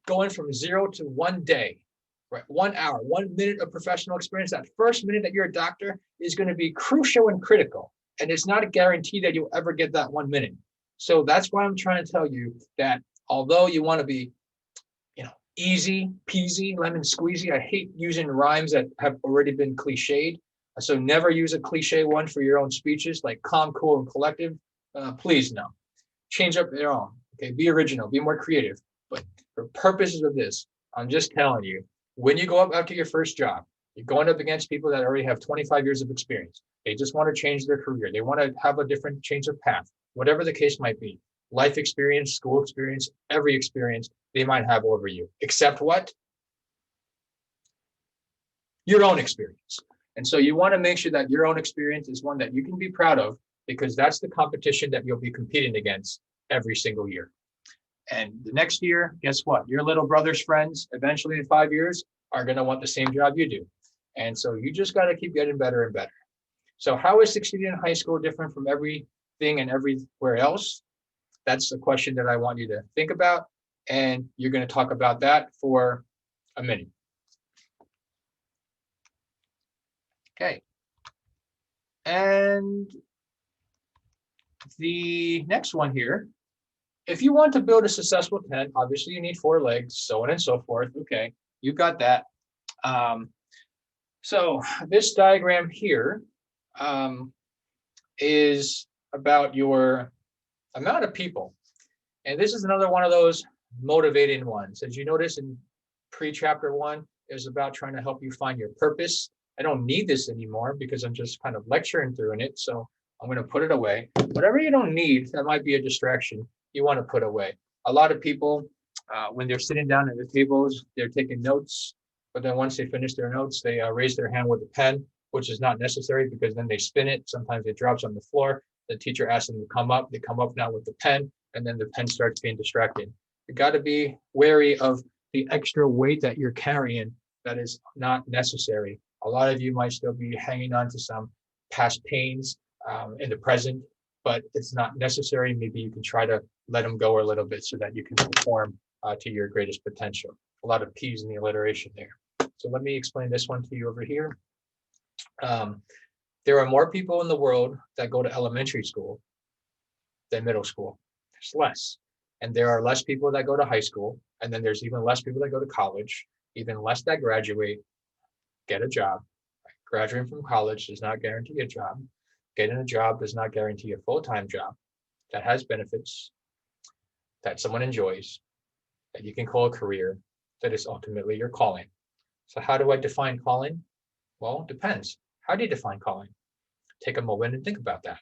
going from 0 to 1 day, right? 1 hour, 1 minute of professional experience. That first minute that you're a doctor is going to be crucial and critical. And it's not a guarantee that you'll ever get that 1 minute. So that's why I'm trying to tell you that although you want to be, easy peasy, lemon squeezy, I hate using rhymes that have already been cliched. So never use a cliche one for your own speeches, like calm, cool, and collective. Please, no. Change up your own. Okay, be original, be more creative. But for purposes of this, I'm just telling you, when you go up after your first job, you're going up against people that already have 25 years of experience. They just want to change their career. They want to have a different change of path, whatever the case might be. Life experience, school experience, every experience they might have over you, except what? Your own experience. And so you want to make sure that your own experience is one that you can be proud of, because that's the competition that you'll be competing against every single year. And the next year, guess what? Your little brother's friends, eventually in 5 years, are going to want the same job you do. And so you just got to keep getting better and better. So how is succeeding in high school different from everything and everywhere else? That's the question that I want you to think about. And you're going to talk about that for a minute. Okay. And the next one here, if you want to build a successful tent, obviously you need 4 legs, so on and so forth. Okay, you got that. So this diagram here is about your amount of people. And this is another one of those motivating ones. As you notice in pre-chapter 1, it was about trying to help you find your purpose. I don't need this anymore because I'm just kind of lecturing through it. So I'm going to put it away. Whatever you don't need, that might be a distraction, you want to put away. A lot of people, when they're sitting down at the tables, they're taking notes. But then once they finish their notes, they raise their hand with a pen, which is not necessary because then they spin it. Sometimes it drops on the floor. The teacher asks them to come up. They come up now with the pen, and then the pen starts being distracted. You got to be wary of the extra weight that you're carrying that is not necessary. A lot of you might still be hanging on to some past pains in the present, but it's not necessary. Maybe you can try to let them go a little bit so that you can perform to your greatest potential. A lot of P's in the alliteration there. So let me explain this one to you over here. There are more people in the world that go to elementary school than middle school. There's less. And there are less people that go to high school. And then there's even less people that go to college, even less that graduate, get a job. Graduating from college does not guarantee a job. Getting a job does not guarantee a full-time job that has benefits, that someone enjoys, that you can call a career, that is ultimately your calling. So how do I define calling? Well, it depends. How do you define calling? Take a moment and think about that.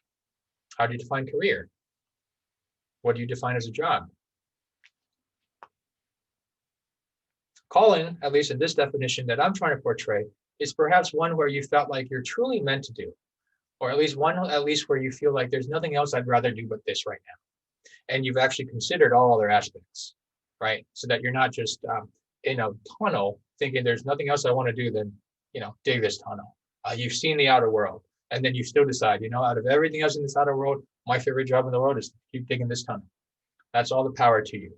How do you define career? What do you define as a job? Calling, at least in this definition that I'm trying to portray, is perhaps one where you felt like you're truly meant to do, or at least where you feel like there's nothing else I'd rather do but this right now. And you've actually considered all other aspects, right? So that you're not just in a tunnel thinking there's nothing else I want to do than, dig this tunnel. You've seen the outer world, and then you still decide, out of everything else in this outer world, my favorite job in the world is to keep digging this tunnel. That's all the power to you.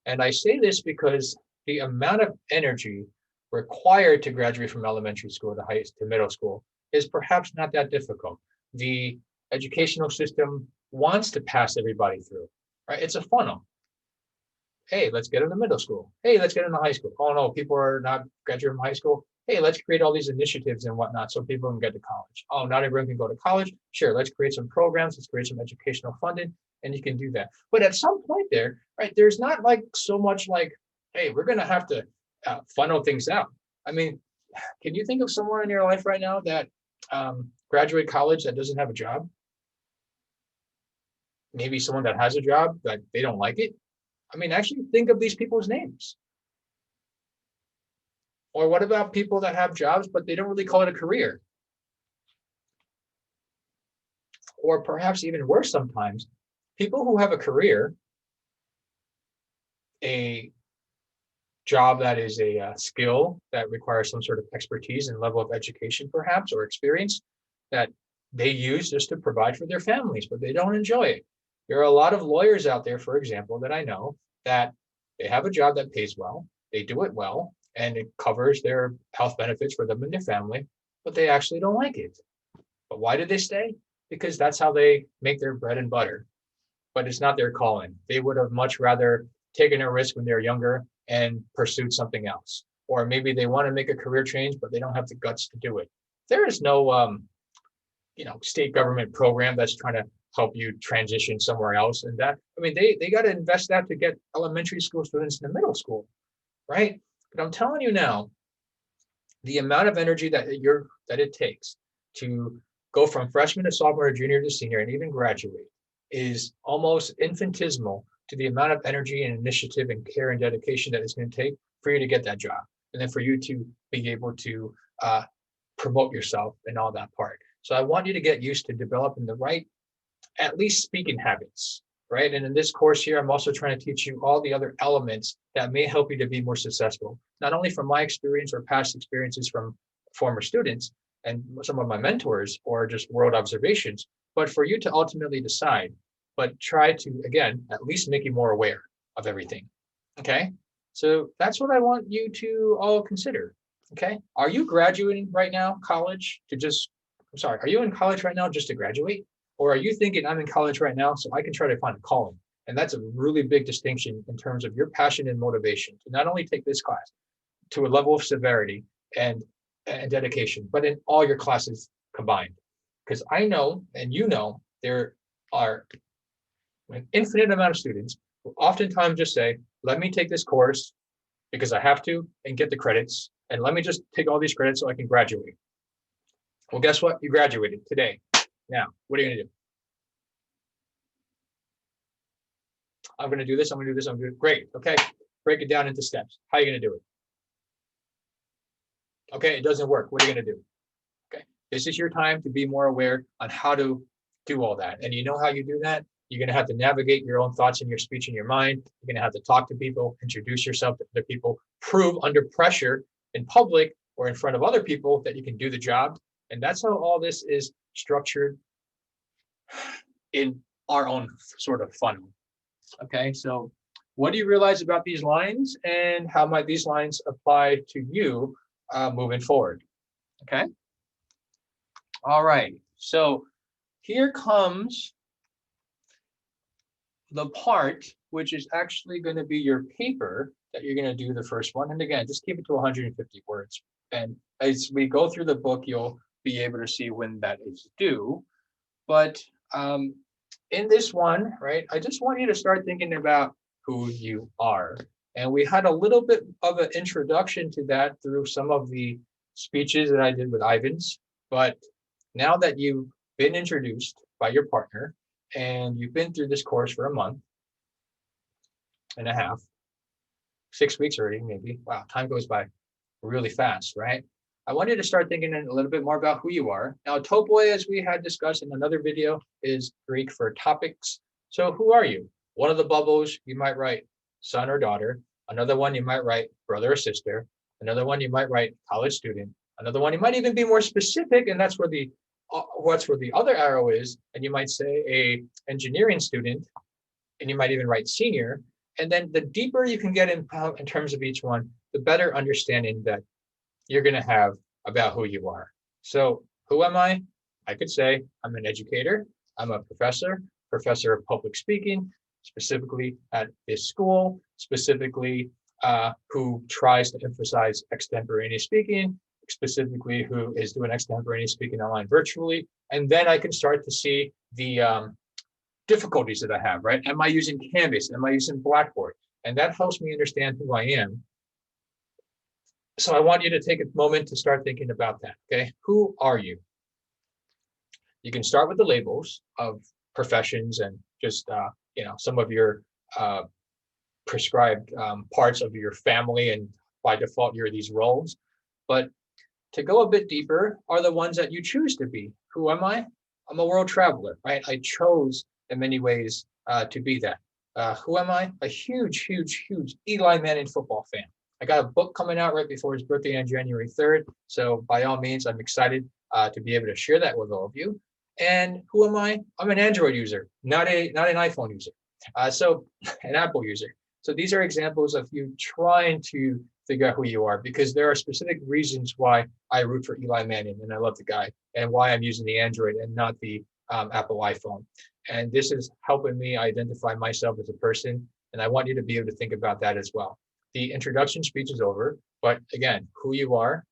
And I say this because the amount of energy required to graduate from elementary school to middle school is perhaps not that difficult. The educational system wants to pass everybody through, right? It's a funnel. Hey, let's get into middle school. Hey, let's get into high school. Oh no, people are not graduating from high school. Hey, let's create all these initiatives and whatnot so people can get to college. Oh, not everyone can go to college. Sure, let's create some programs. Let's create some educational funding, and you can do that. But at some point there, right, there's not like so much like, hey, we're going to have to funnel things out. I mean, can you think of someone in your life right now that graduated college that doesn't have a job? Maybe someone that has a job that they don't like it. I mean, actually think of these people's names. Or what about people that have jobs, but they don't really call it a career? Or perhaps even worse sometimes, people who have a career, a job that is a skill that requires some sort of expertise and level of education, perhaps, or experience that they use just to provide for their families, but they don't enjoy it. There are a lot of lawyers out there, for example, that I know that they have a job that pays well, they do it well, and it covers their health benefits for them and their family, but they actually don't like it. But why did they stay? Because that's how they make their bread and butter. But it's not their calling. They would have much rather taken a risk when they were younger and pursued something else. Or maybe they want to make a career change, but they don't have the guts to do it. There is no state government program that's trying to help you transition somewhere else. And that, I mean, they got to invest that to get elementary school students into middle school, right? But I'm telling you now, the amount of energy that it takes to go from freshman to sophomore to junior to senior and even graduate is almost infinitesimal to the amount of energy and initiative and care and dedication that it's going to take for you to get that job. And then for you to be able to promote yourself and all that part. So I want you to get used to developing the right, at least speaking habits, right? And in this course here, I'm also trying to teach you all the other elements that may help you to be more successful, not only from my experience or past experiences from former students and some of my mentors or just world observations, but for you to ultimately decide, but try to, again, at least make you more aware of everything, okay? So that's what I want you to all consider, okay? Are you graduating right now, college, are you in college right now just to graduate? Or are you thinking I'm in college right now so I can try to find a calling? And that's a really big distinction in terms of your passion and motivation to not only take this class to a level of severity and dedication, but in all your classes combined. Because I know, and you know, there are an infinite amount of students who oftentimes just say, let me take this course because I have to and get the credits, and let me just take all these credits so I can graduate. Well, guess what? You graduated today. Now, what are you going to do? I'm going to do this. I'm going to do this. I'm going to do it. Great. Okay. Break it down into steps. How are you going to do it? Okay. It doesn't work. What are you going to do? Okay. This is your time to be more aware on how to do all that. And you know how you do that? You're going to have to navigate your own thoughts and your speech in your mind. You're going to have to talk to people, introduce yourself to other people, prove under pressure in public or in front of other people that you can do the job. And that's how all this is structured in our own sort of funnel. Okay, so what do you realize about these lines and how might these lines apply to you moving forward? Okay. All right, so here comes the part which is actually going to be your paper that you're going to do the first one. And again, just keep it to 150 words. And as we go through the book, you'll be able to see when that is due. But in this one, right, I just want you to start thinking about who you are. And we had a little bit of an introduction to that through some of the speeches that I did with Ivan's. But now that you've been introduced by your partner and you've been through this course for a month and a half, 6 weeks already, maybe. Wow, time goes by really fast, right? I want you to start thinking a little bit more about who you are. Now, topoi, as we had discussed in another video, is Greek for topics. So who are you? One of the bubbles, you might write son or daughter. Another one, you might write brother or sister. Another one, you might write college student. Another one, you might even be more specific, and that's where the other arrow is. And you might say a engineering student, and you might even write senior. And then the deeper you can get in terms of each one, the better understanding that you're going to have about who you are. So who am I? I could say I'm an educator. I'm a professor of public speaking, specifically at this school, specifically who tries to emphasize extemporaneous speaking, specifically who is doing extemporaneous speaking online virtually. And then I can start to see the difficulties that I have, right? Am I using Canvas? Am I using Blackboard? And that helps me understand who I am. So I want you to take a moment to start thinking about that, okay? Who are you? You can start with the labels of professions and just, some of your prescribed parts of your family, and by default, you're these roles. But to go a bit deeper are the ones that you choose to be. Who am I? I'm a world traveler, right? I chose in many ways to be that. Who am I? A huge, huge, huge Eli Manning football fan. I got a book coming out right before his birthday on January 3rd. So by all means, I'm excited to be able to share that with all of you. And who am I? I'm an Android user, not an iPhone user. So an Apple user. So these are examples of you trying to figure out who you are, because there are specific reasons why I root for Eli Manning and I love the guy, and why I'm using the Android and not the Apple iPhone. And this is helping me identify myself as a person. And I want you to be able to think about that as well. The introduction speech is over, but again, who you are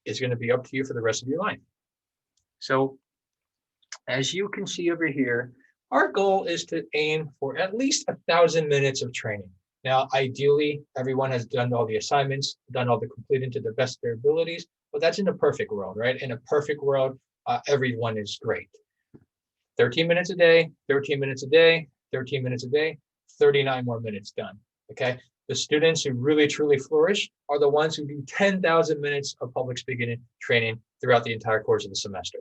is going to be up to you for the rest of your life. So as you can see over here, our goal is to aim for at least 1,000 minutes of training. Now, ideally, everyone has done all the assignments, done all the completing to the best of their abilities, but that's in a perfect world, right? In a perfect world, everyone is great. 13 minutes a day, 13 minutes a day, 13 minutes a day, 39 more minutes done, okay? The students who really, truly flourish are the ones who do 10,000 minutes of public speaking training throughout the entire course of the semester.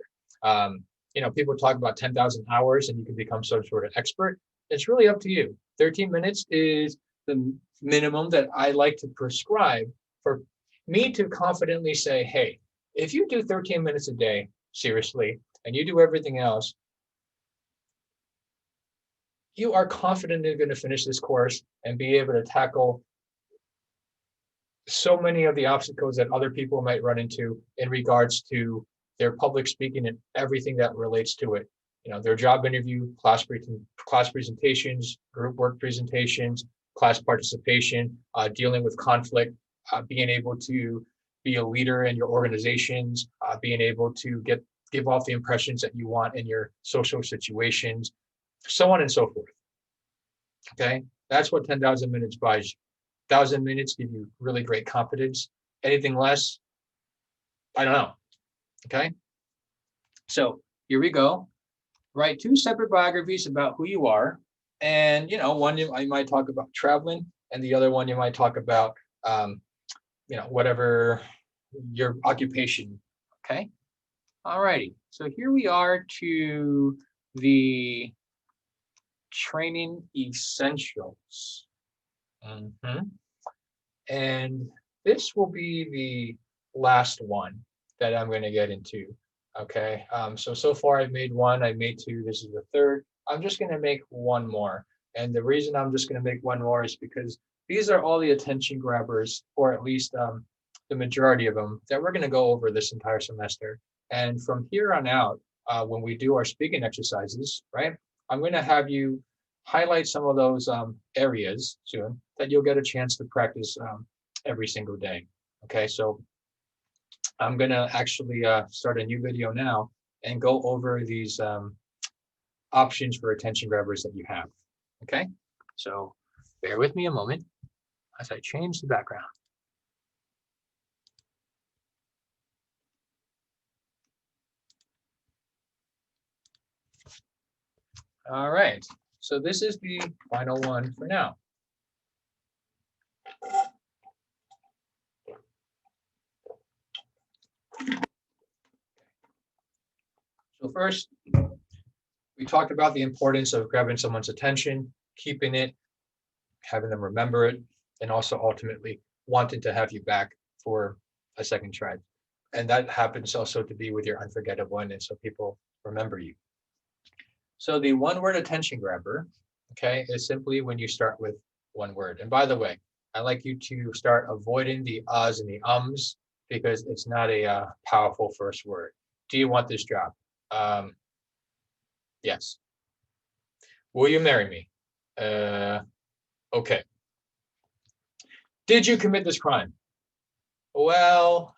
People talk about 10,000 hours and you can become some sort of expert. It's really up to you. 13 minutes is the minimum that I like to prescribe for me to confidently say, hey, if you do 13 minutes a day, seriously, and you do everything else, you are confidently going to finish this course and be able to tackle so many of the obstacles that other people might run into in regards to their public speaking and everything that relates to it. Their job interview, class presentations, group work presentations, class participation, dealing with conflict, being able to be a leader in your organizations, being able to give off the impressions that you want in your social situations, so on and so forth. Okay, that's what 10,000 minutes buys you. 1,000 minutes give you really great confidence. Anything less, I don't know. Okay, so here we go. Write 2 separate biographies about who you are. And, one I might talk about traveling, and the other one you might talk about, whatever your occupation. Okay. All righty. So here we are to the training essentials. And this will be the last one that I'm going to get into. Okay. So far I've made 1, I made 2, this is the 3rd. I'm just going to make 1 more. And the reason I'm just going to make 1 more is because these are all the attention grabbers, or at least the majority of them, that we're going to go over this entire semester. And from here on out, when we do our speaking exercises, right, I'm going to have you highlight some of those areas soon that you'll get a chance to practice every single day. Okay, so I'm going to actually start a new video now and go over these options for attention grabbers that you have. Okay, so bear with me a moment as I change the background. All right, so this is the final one for now. So first, we talked about the importance of grabbing someone's attention, keeping it, having them remember it, and also ultimately wanting to have you back for a second try. And that happens also to be with your unforgettable, and so people remember you. So the 1-word attention grabber, okay, is simply when you start with 1 word. And by the way, I like you to start avoiding the uhs and the ums, because it's not a powerful first word. Do you want this job? Yes. Will you marry me? Okay. Did you commit this crime? Well,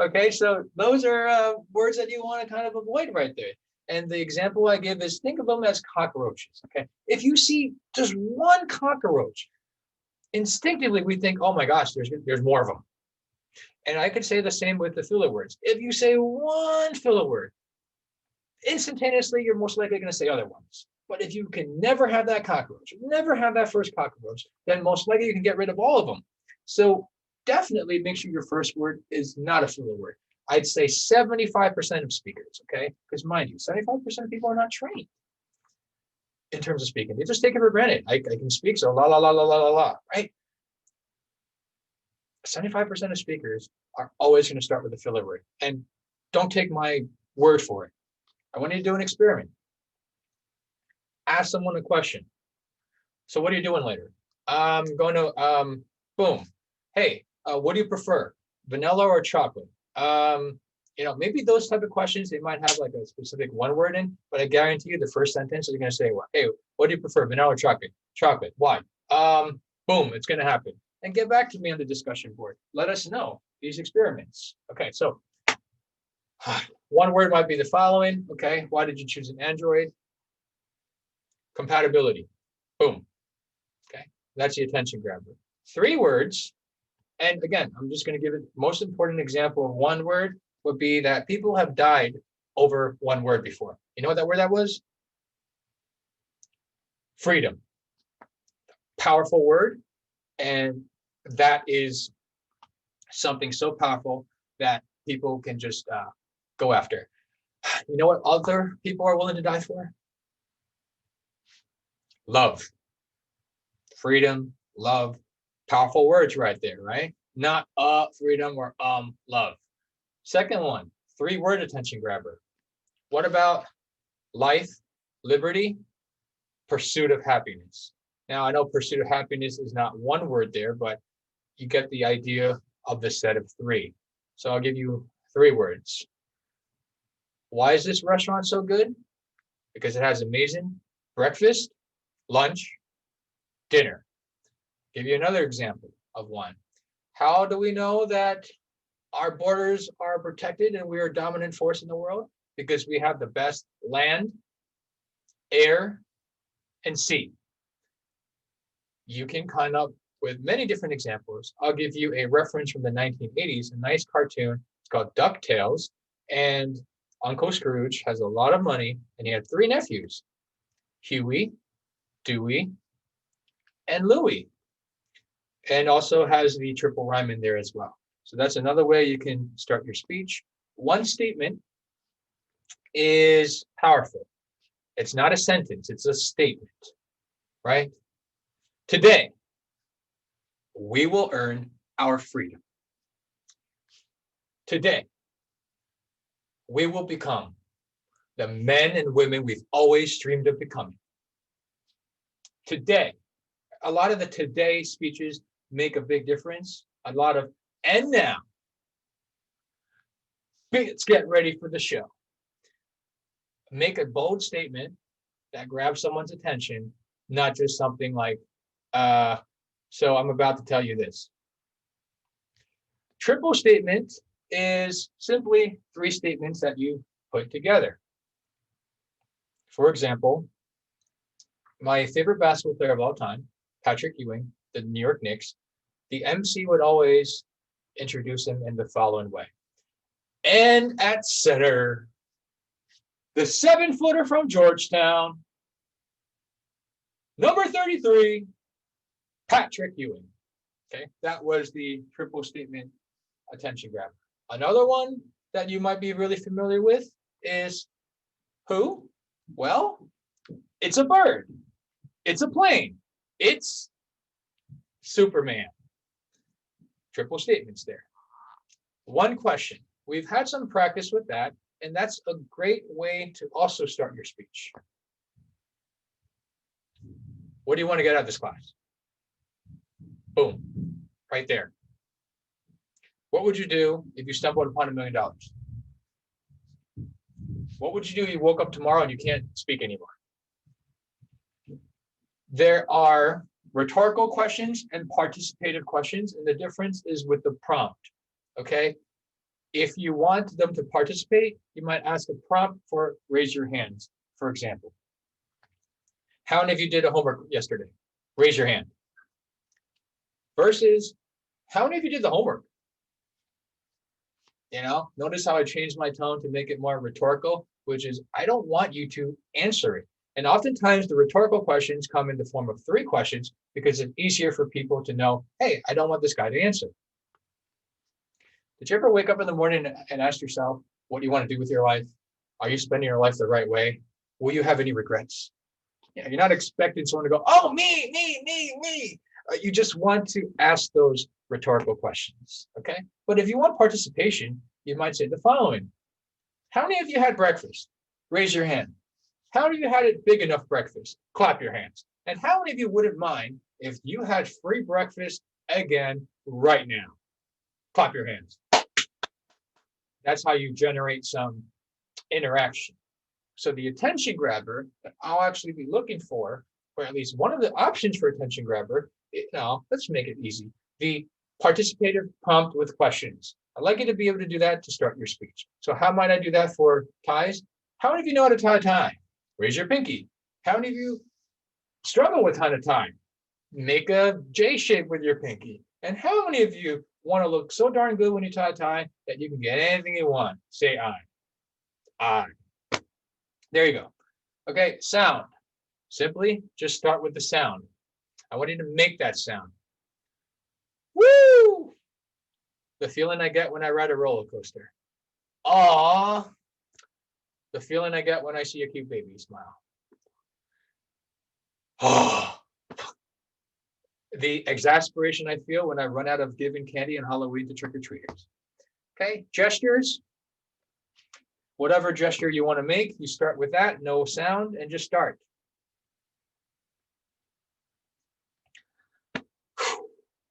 okay, so those are words that you want to kind of avoid right there. And the example I give is, think of them as cockroaches. Okay, if you see just 1 cockroach, instinctively we think, oh my gosh, there's more of them. And I could say the same with the filler words. If you say 1 filler word, instantaneously you're most likely going to say other ones. But if you can never have that cockroach, never have that first cockroach, then most likely you can get rid of all of them. So definitely make sure your first word is not a filler word. I'd say 75% of speakers, okay? Because mind you, 75% of people are not trained in terms of speaking. They just take it for granted. I can speak, so la, la, la, la, la, la, la, right? 75% of speakers are always going to start with a filler word. And don't take my word for it. I want you to do an experiment. Ask someone a question. So what are you doing later? I'm going to, boom. Hey, what do you prefer? Vanilla or chocolate? Maybe those type of questions, they might have like a specific one word in, but I guarantee you the first sentence is going to say, well, hey, what do you prefer? Vanilla or chocolate? Chocolate. Why? Boom, it's going to happen. And get back to me on the discussion board. Let us know these experiments. Okay, so one word might be the following. Okay, why did you choose an Android? Compatibility. Boom. Okay, that's the attention grabber. 3 words. And again, I'm just going to give it most important example of one word would be that people have died over one word before. You know what that word that was? Freedom. Powerful word. And that is something so powerful that people can just go after. You know what other people are willing to die for? Love. Freedom, love, powerful words right there, right? Not freedom or love. Second one, 3-word attention grabber. What about life, liberty, pursuit of happiness? Now, I know pursuit of happiness is not one word there, but you get the idea of the set of 3. So I'll give you 3 words. Why is this restaurant so good? Because it has amazing breakfast, lunch, dinner. Give you another example of one. How do we know that our borders are protected and we are a dominant force in the world? Because we have the best land, air, and sea. You can come up with many different examples. I'll give you a reference from the 1980s, a nice cartoon. It's called DuckTales. And Uncle Scrooge has a lot of money and he had 3 nephews, Huey, Dewey, and Louie. And also has the triple rhyme in there as well. So that's another way you can start your speech. One statement is powerful. It's not a sentence, it's a statement, right? Today, we will earn our freedom. Today, we will become the men and women we've always dreamed of becoming. Today, a lot of the today speeches make a big difference. A lot of, and now, let's get ready for the show. Make a bold statement that grabs someone's attention, not just something like, so I'm about to tell you this. Triple statement is simply 3 statements that you put together. For example, my favorite basketball player of all time, Patrick Ewing, the New York Knicks, the MC would always introduce him in the following way. And at center, the 7-footer from Georgetown, number 33, Patrick Ewing. Okay, that was the triple statement attention grabber. Another one that you might be really familiar with is who? Well, it's a bird. It's a plane. It's Superman. Triple statements there. One question. We've had some practice with that, and that's a great way to also start your speech. What do you want to get out of this class? Boom, right there. What would you do if you stumbled upon $1 million? What would you do if you woke up tomorrow and you can't speak anymore? There are rhetorical questions and participative questions, and the difference is with the prompt, okay? If you want them to participate, you might ask a prompt for raise your hands, for example. How many of you did a homework yesterday? Raise your hand. Versus, how many of you did the homework? You know, notice how I changed my tone to make it more rhetorical, which is, I don't want you to answer it. And oftentimes the rhetorical questions come in the form of 3 questions because it's easier for people to know, hey, I don't want this guy to answer. Did you ever wake up in the morning and ask yourself what you want to do with your life? Are you spending your life the right way? Will you have any regrets? Yeah, you're not expecting someone to go, oh, me. You just want to ask those rhetorical questions, okay? But if you want participation, you might say the following. How many of you had breakfast? Raise your hand. How many of you had a big enough breakfast? Clap your hands. And how many of you wouldn't mind if you had free breakfast again right now? Clap your hands. That's how you generate some interaction. So the attention grabber that I'll actually be looking for, or at least one of the options for attention grabber, let's make it easy. The participative prompt with questions. I'd like you to be able to do that to start your speech. So how might I do that for ties? How many of you know how to tie a tie? Raise your pinky. How many of you struggle with how to tie? Make a J shape with your pinky. And how many of you want to look so darn good when you tie a tie that you can get anything you want? Say I. I. There you go. Okay, sound. Simply just start with the sound. I want you to make that sound. Woo! The feeling I get when I ride a roller coaster. Aww. The feeling I get when I see a cute baby smile. Oh. The exasperation I feel when I run out of giving candy on Halloween to trick-or-treaters. Okay, gestures. Whatever gesture you want to make, you start with that, no sound, and just start.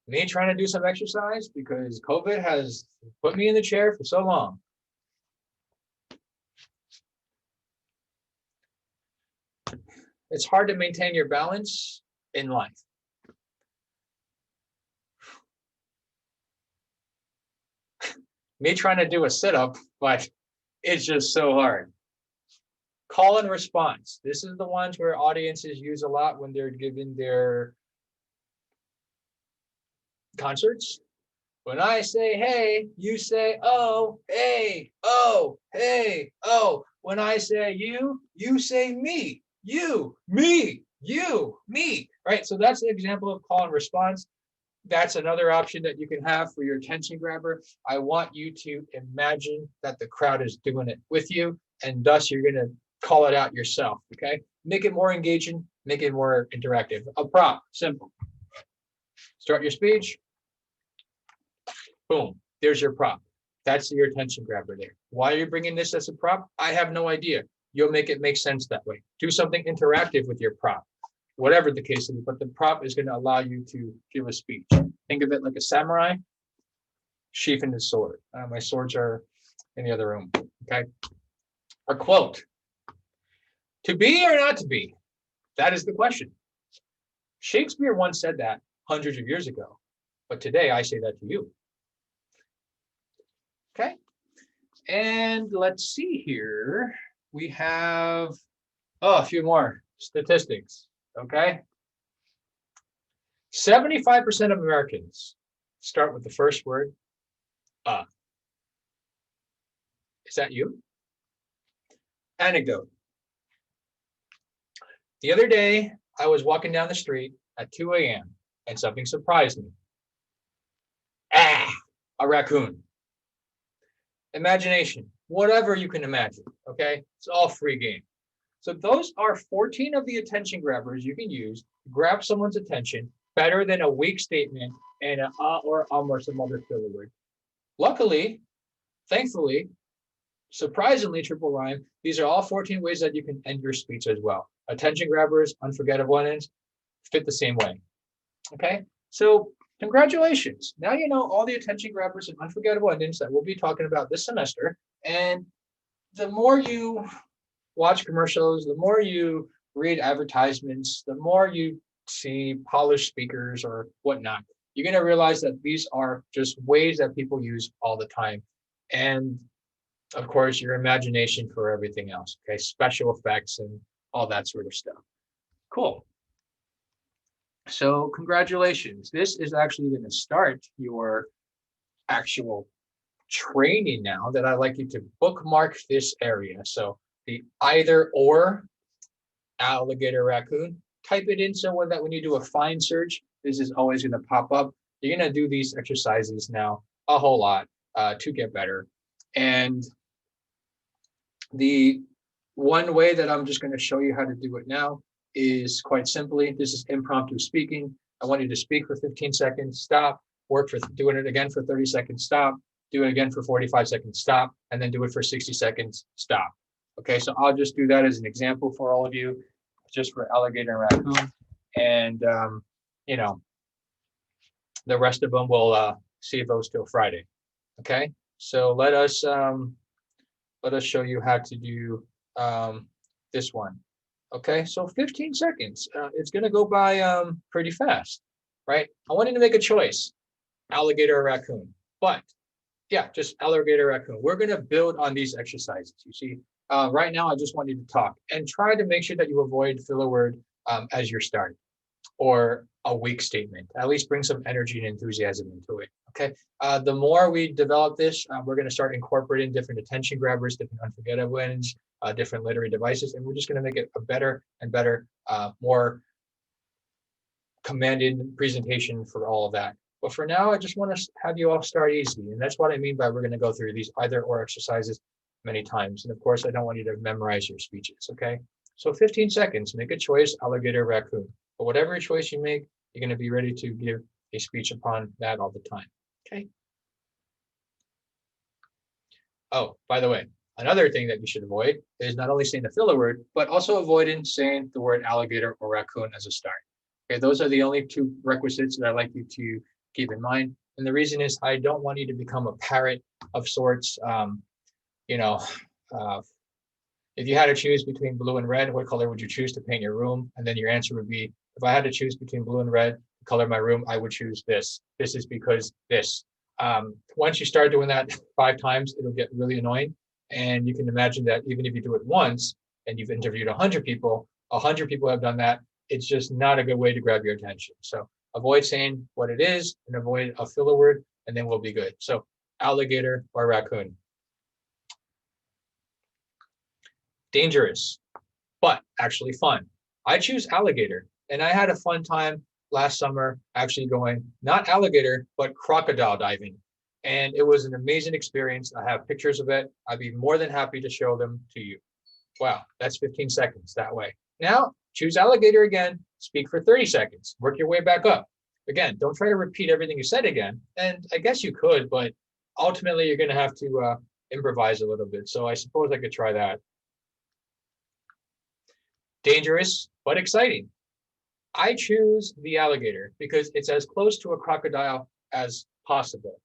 Me trying to do some exercise because COVID has put me in the chair for so long. It's hard to maintain your balance in life. Me trying to do a sit-up, but it's just so hard. Call and response. This is the ones where audiences use a lot when they're giving their concerts. When I say, hey, you say, oh, hey, oh, hey, oh. When I say you say me, you, me, you, me, right? So that's an example of call and response. That's another option that you can have for your attention grabber. I want you to imagine that the crowd is doing it with you, and thus you're going to call it out yourself, okay? Make it more engaging, make it more interactive. A prompt, simple. Start your speech. Boom, there's your prompt. That's your attention grabber there. Why are you bringing this as a prompt? I have no idea. You'll make it make sense that way. Do something interactive with your prompt. Whatever the case is, but the prompt is going to allow you to give a speech. Think of it like a samurai sheathing his sword. My swords are in the other room, okay? A quote. To be or not to be? That is the question. Shakespeare once said that hundreds of years ago, but today I say that to you. Okay, and let's see here. We have, a few more statistics. Okay, 75% of Americans start with the first word, Is that you? Anecdote. The other day, I was walking down the street at 2 a.m. and something surprised me. A raccoon. Imagination, whatever you can imagine, okay? It's all free game. So those are 14 of the attention grabbers you can use to grab someone's attention better than a weak statement and an or or some other filler word. Luckily, thankfully, surprisingly, triple rhyme, these are all 14 ways that you can end your speech as well. Attention grabbers, unforgettable ones, fit the same way, okay? So congratulations. Now you know all the attention grabbers and unforgettable endings that we'll be talking about this semester. And the more you watch commercials, the more you read advertisements, the more you see polished speakers or whatnot, you're going to realize that these are just ways that people use all the time. And of course, your imagination for everything else, okay? Special effects and all that sort of stuff. Cool. So congratulations. This is actually going to start your actual training now that I'd like you to bookmark this area. So the either or, alligator, raccoon, type it in so that when you do a find search, this is always going to pop up. You're going to do these exercises now a whole lot. to get better. And the one way that I'm just going to show you how to do it now is quite simply, this is impromptu speaking. I want you to speak for 15 seconds, stop, doing it again for 30 seconds, stop, do it again for 45 seconds, stop, and then do it for 60 seconds, stop. Okay, so I'll just do that as an example for all of you, just for Alligator and Raccoon. And, you know, the rest of them we'll see those till Friday. Okay, so let us show you how to do this one. Okay, so 15 seconds. It's going to go by pretty fast, right? I want you to make a choice, alligator or raccoon. But yeah, just alligator or raccoon. We're going to build on these exercises. You see, right now I just want you to talk and try to make sure that you avoid filler word as you're starting, or a weak statement. At least bring some energy and enthusiasm into it. Okay. The more we develop this, we're going to start incorporating different attention grabbers, different unforgettable ones, different literary devices, and we're just going to make it a better and better, more commanded presentation for all of that. But for now, I just want to have you all start easy, and that's what I mean by we're going to go through these either or exercises many times. And of course, I don't want you to memorize your speeches. Okay. So 15 seconds, make a choice, alligator, raccoon. But whatever choice you make, you're going to be ready to give a speech upon that all the time. Okay. Oh, by the way, another thing that you should avoid is not only saying the filler word, but also avoiding saying the word alligator or raccoon as a start. Okay, those are the only two requisites that I'd like you to keep in mind. And the reason is I don't want you to become a parrot of sorts. You know, if you had to choose between blue and red, what color would you choose to paint your room? And then your answer would be, if I had to choose between blue and red, the color of my room, I would choose this. This is because this. Once you start doing that 5 times, it'll get really annoying. And you can imagine that even if you do it once and you've interviewed 100 people, 100 people have done that. It's just not a good way to grab your attention. So avoid saying what it is and avoid a filler word, and then we'll be good. So alligator or raccoon. Dangerous, but actually fun. I choose alligator, and I had a fun time last summer actually going not alligator, but crocodile diving. And it was an amazing experience. I have pictures of it. I'd be more than happy to show them to you. Wow, that's 15 seconds that way. Now, choose alligator again, speak for 30 seconds, work your way back up. Again, don't try to repeat everything you said again. And I guess you could, but ultimately you're going to have to improvise a little bit. So I suppose I could try that. Dangerous, but exciting. I choose the alligator because it's as close to a crocodile as possible.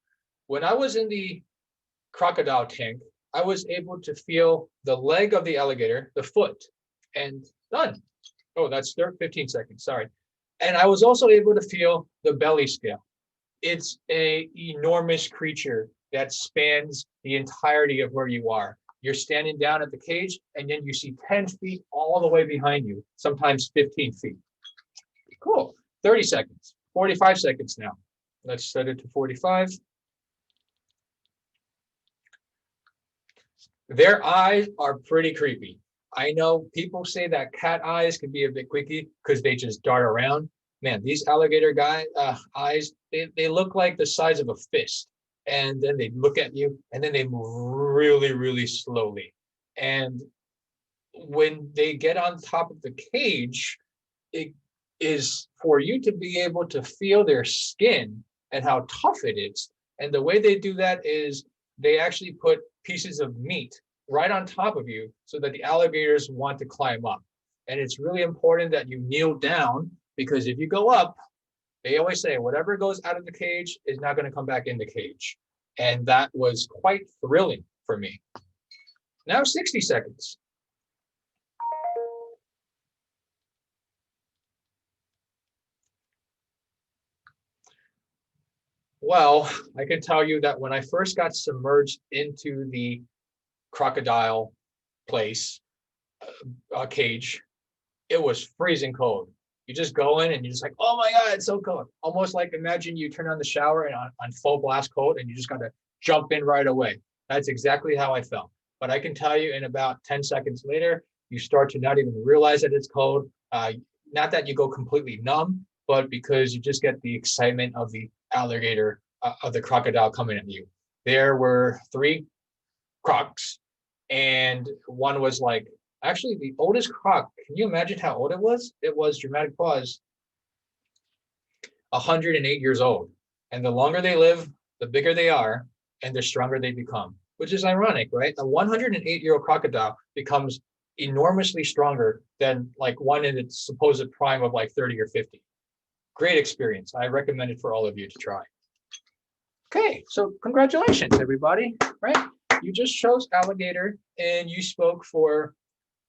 When I was in the crocodile tank, I was able to feel the leg of the alligator, the foot, and done. Oh, that's 15 seconds, sorry. And I was also able to feel the belly scale. It's an enormous creature that spans the entirety of where you are. You're standing down at the cage, and then you see 10 feet all the way behind you, sometimes 15 feet. Cool. 30 seconds, 45 seconds now. Let's set it to 45. Their eyes are pretty creepy. I know people say that cat eyes can be a bit quickie because they just dart around. Man, these alligator eyes, they look like the size of a fist. And then they look at you, and then they move really, really slowly. And when they get on top of the cage, it is for you to be able to feel their skin and how tough it is. And the way they do that is they actually put pieces of meat right on top of you so that the alligators want to climb up. And it's really important that you kneel down, because if you go up, they always say whatever goes out of the cage is not going to come back in the cage. And that was quite thrilling for me. Now 60 seconds. Well, I can tell you that when I first got submerged into the crocodile place, cage, it was freezing cold. You just go in and you're just like, oh my God, it's so cold. Almost like imagine you turn on the shower and on full blast cold and you just got to jump in right away. That's exactly how I felt. But I can tell you in about 10 seconds later, you start to not even realize that it's cold. Not that you go completely numb, but because you just get the excitement of the alligator, of the crocodile coming at you. there were 3 crocs, and one was like, actually the oldest croc, can you imagine how old it was? It was, dramatic pause, 108 years old. And the longer they live, the bigger they are, and the stronger they become, which is ironic, right? A 108-year-old crocodile becomes enormously stronger than like one in its supposed prime of like 30 or 50. Great experience. I recommend it for all of you to try. Okay, so congratulations, everybody, right? You just chose Alligator and you spoke for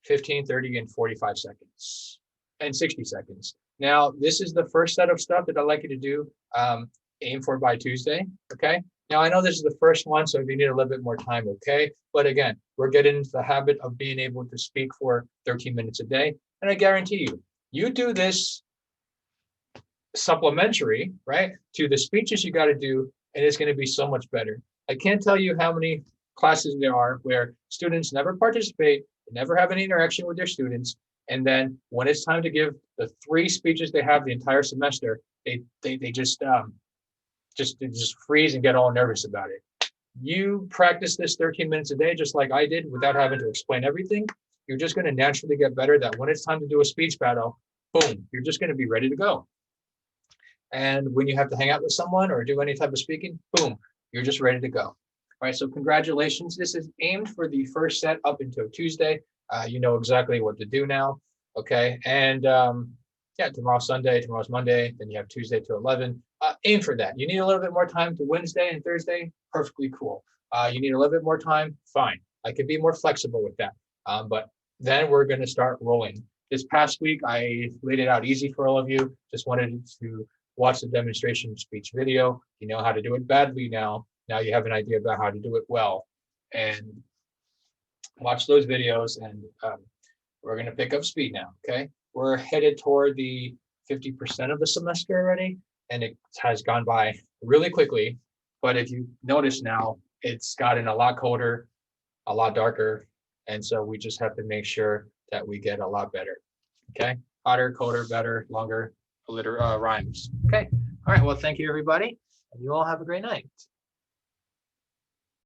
15, 30, and 45 seconds and 60 seconds. Now, this is the first set of stuff that I'd like you to do. Aim for by Tuesday, okay? Now, I know this is the first one, so if you need a little bit more time, okay? But again, we're getting into the habit of being able to speak for 13 minutes a day. And I guarantee you, you do this supplementary, right, to the speeches you got to do, and it's going to be so much better. I can't tell you how many classes there are where students never participate, never have any interaction with their students, and then when it's time to give the 3 speeches they have the entire semester, they just freeze and get all nervous about it. You practice this 13 minutes a day, just like I did, without having to explain everything. You're just going to naturally get better. That when it's time to do a speech battle, boom, you're just going to be ready to go. And when you have to hang out with someone or do any type of speaking, boom, you're just ready to go. All right, so congratulations. This is aimed for the first set up until Tuesday. You know exactly what to do now, okay? And yeah, tomorrow's Sunday, tomorrow's Monday, then you have Tuesday to 11. Aim for that. You need a little bit more time to Wednesday and Thursday, perfectly cool. You need a little bit more time, fine. I can be more flexible with that. But then we're gonna start rolling. This past week, I laid it out easy for all of you. Just wanted to watch the demonstration speech video. You know how to do it badly now. Now you have an idea about how to do it well. And watch those videos, and we're going to pick up speed now, okay? We're headed toward the 50% of the semester already, and it has gone by really quickly. But if you notice now, it's gotten a lot colder, a lot darker, and so we just have to make sure that we get a lot better, okay? Hotter, colder, better, longer, rhymes. Okay. All right. Well, thank you, everybody. And you all have a great night.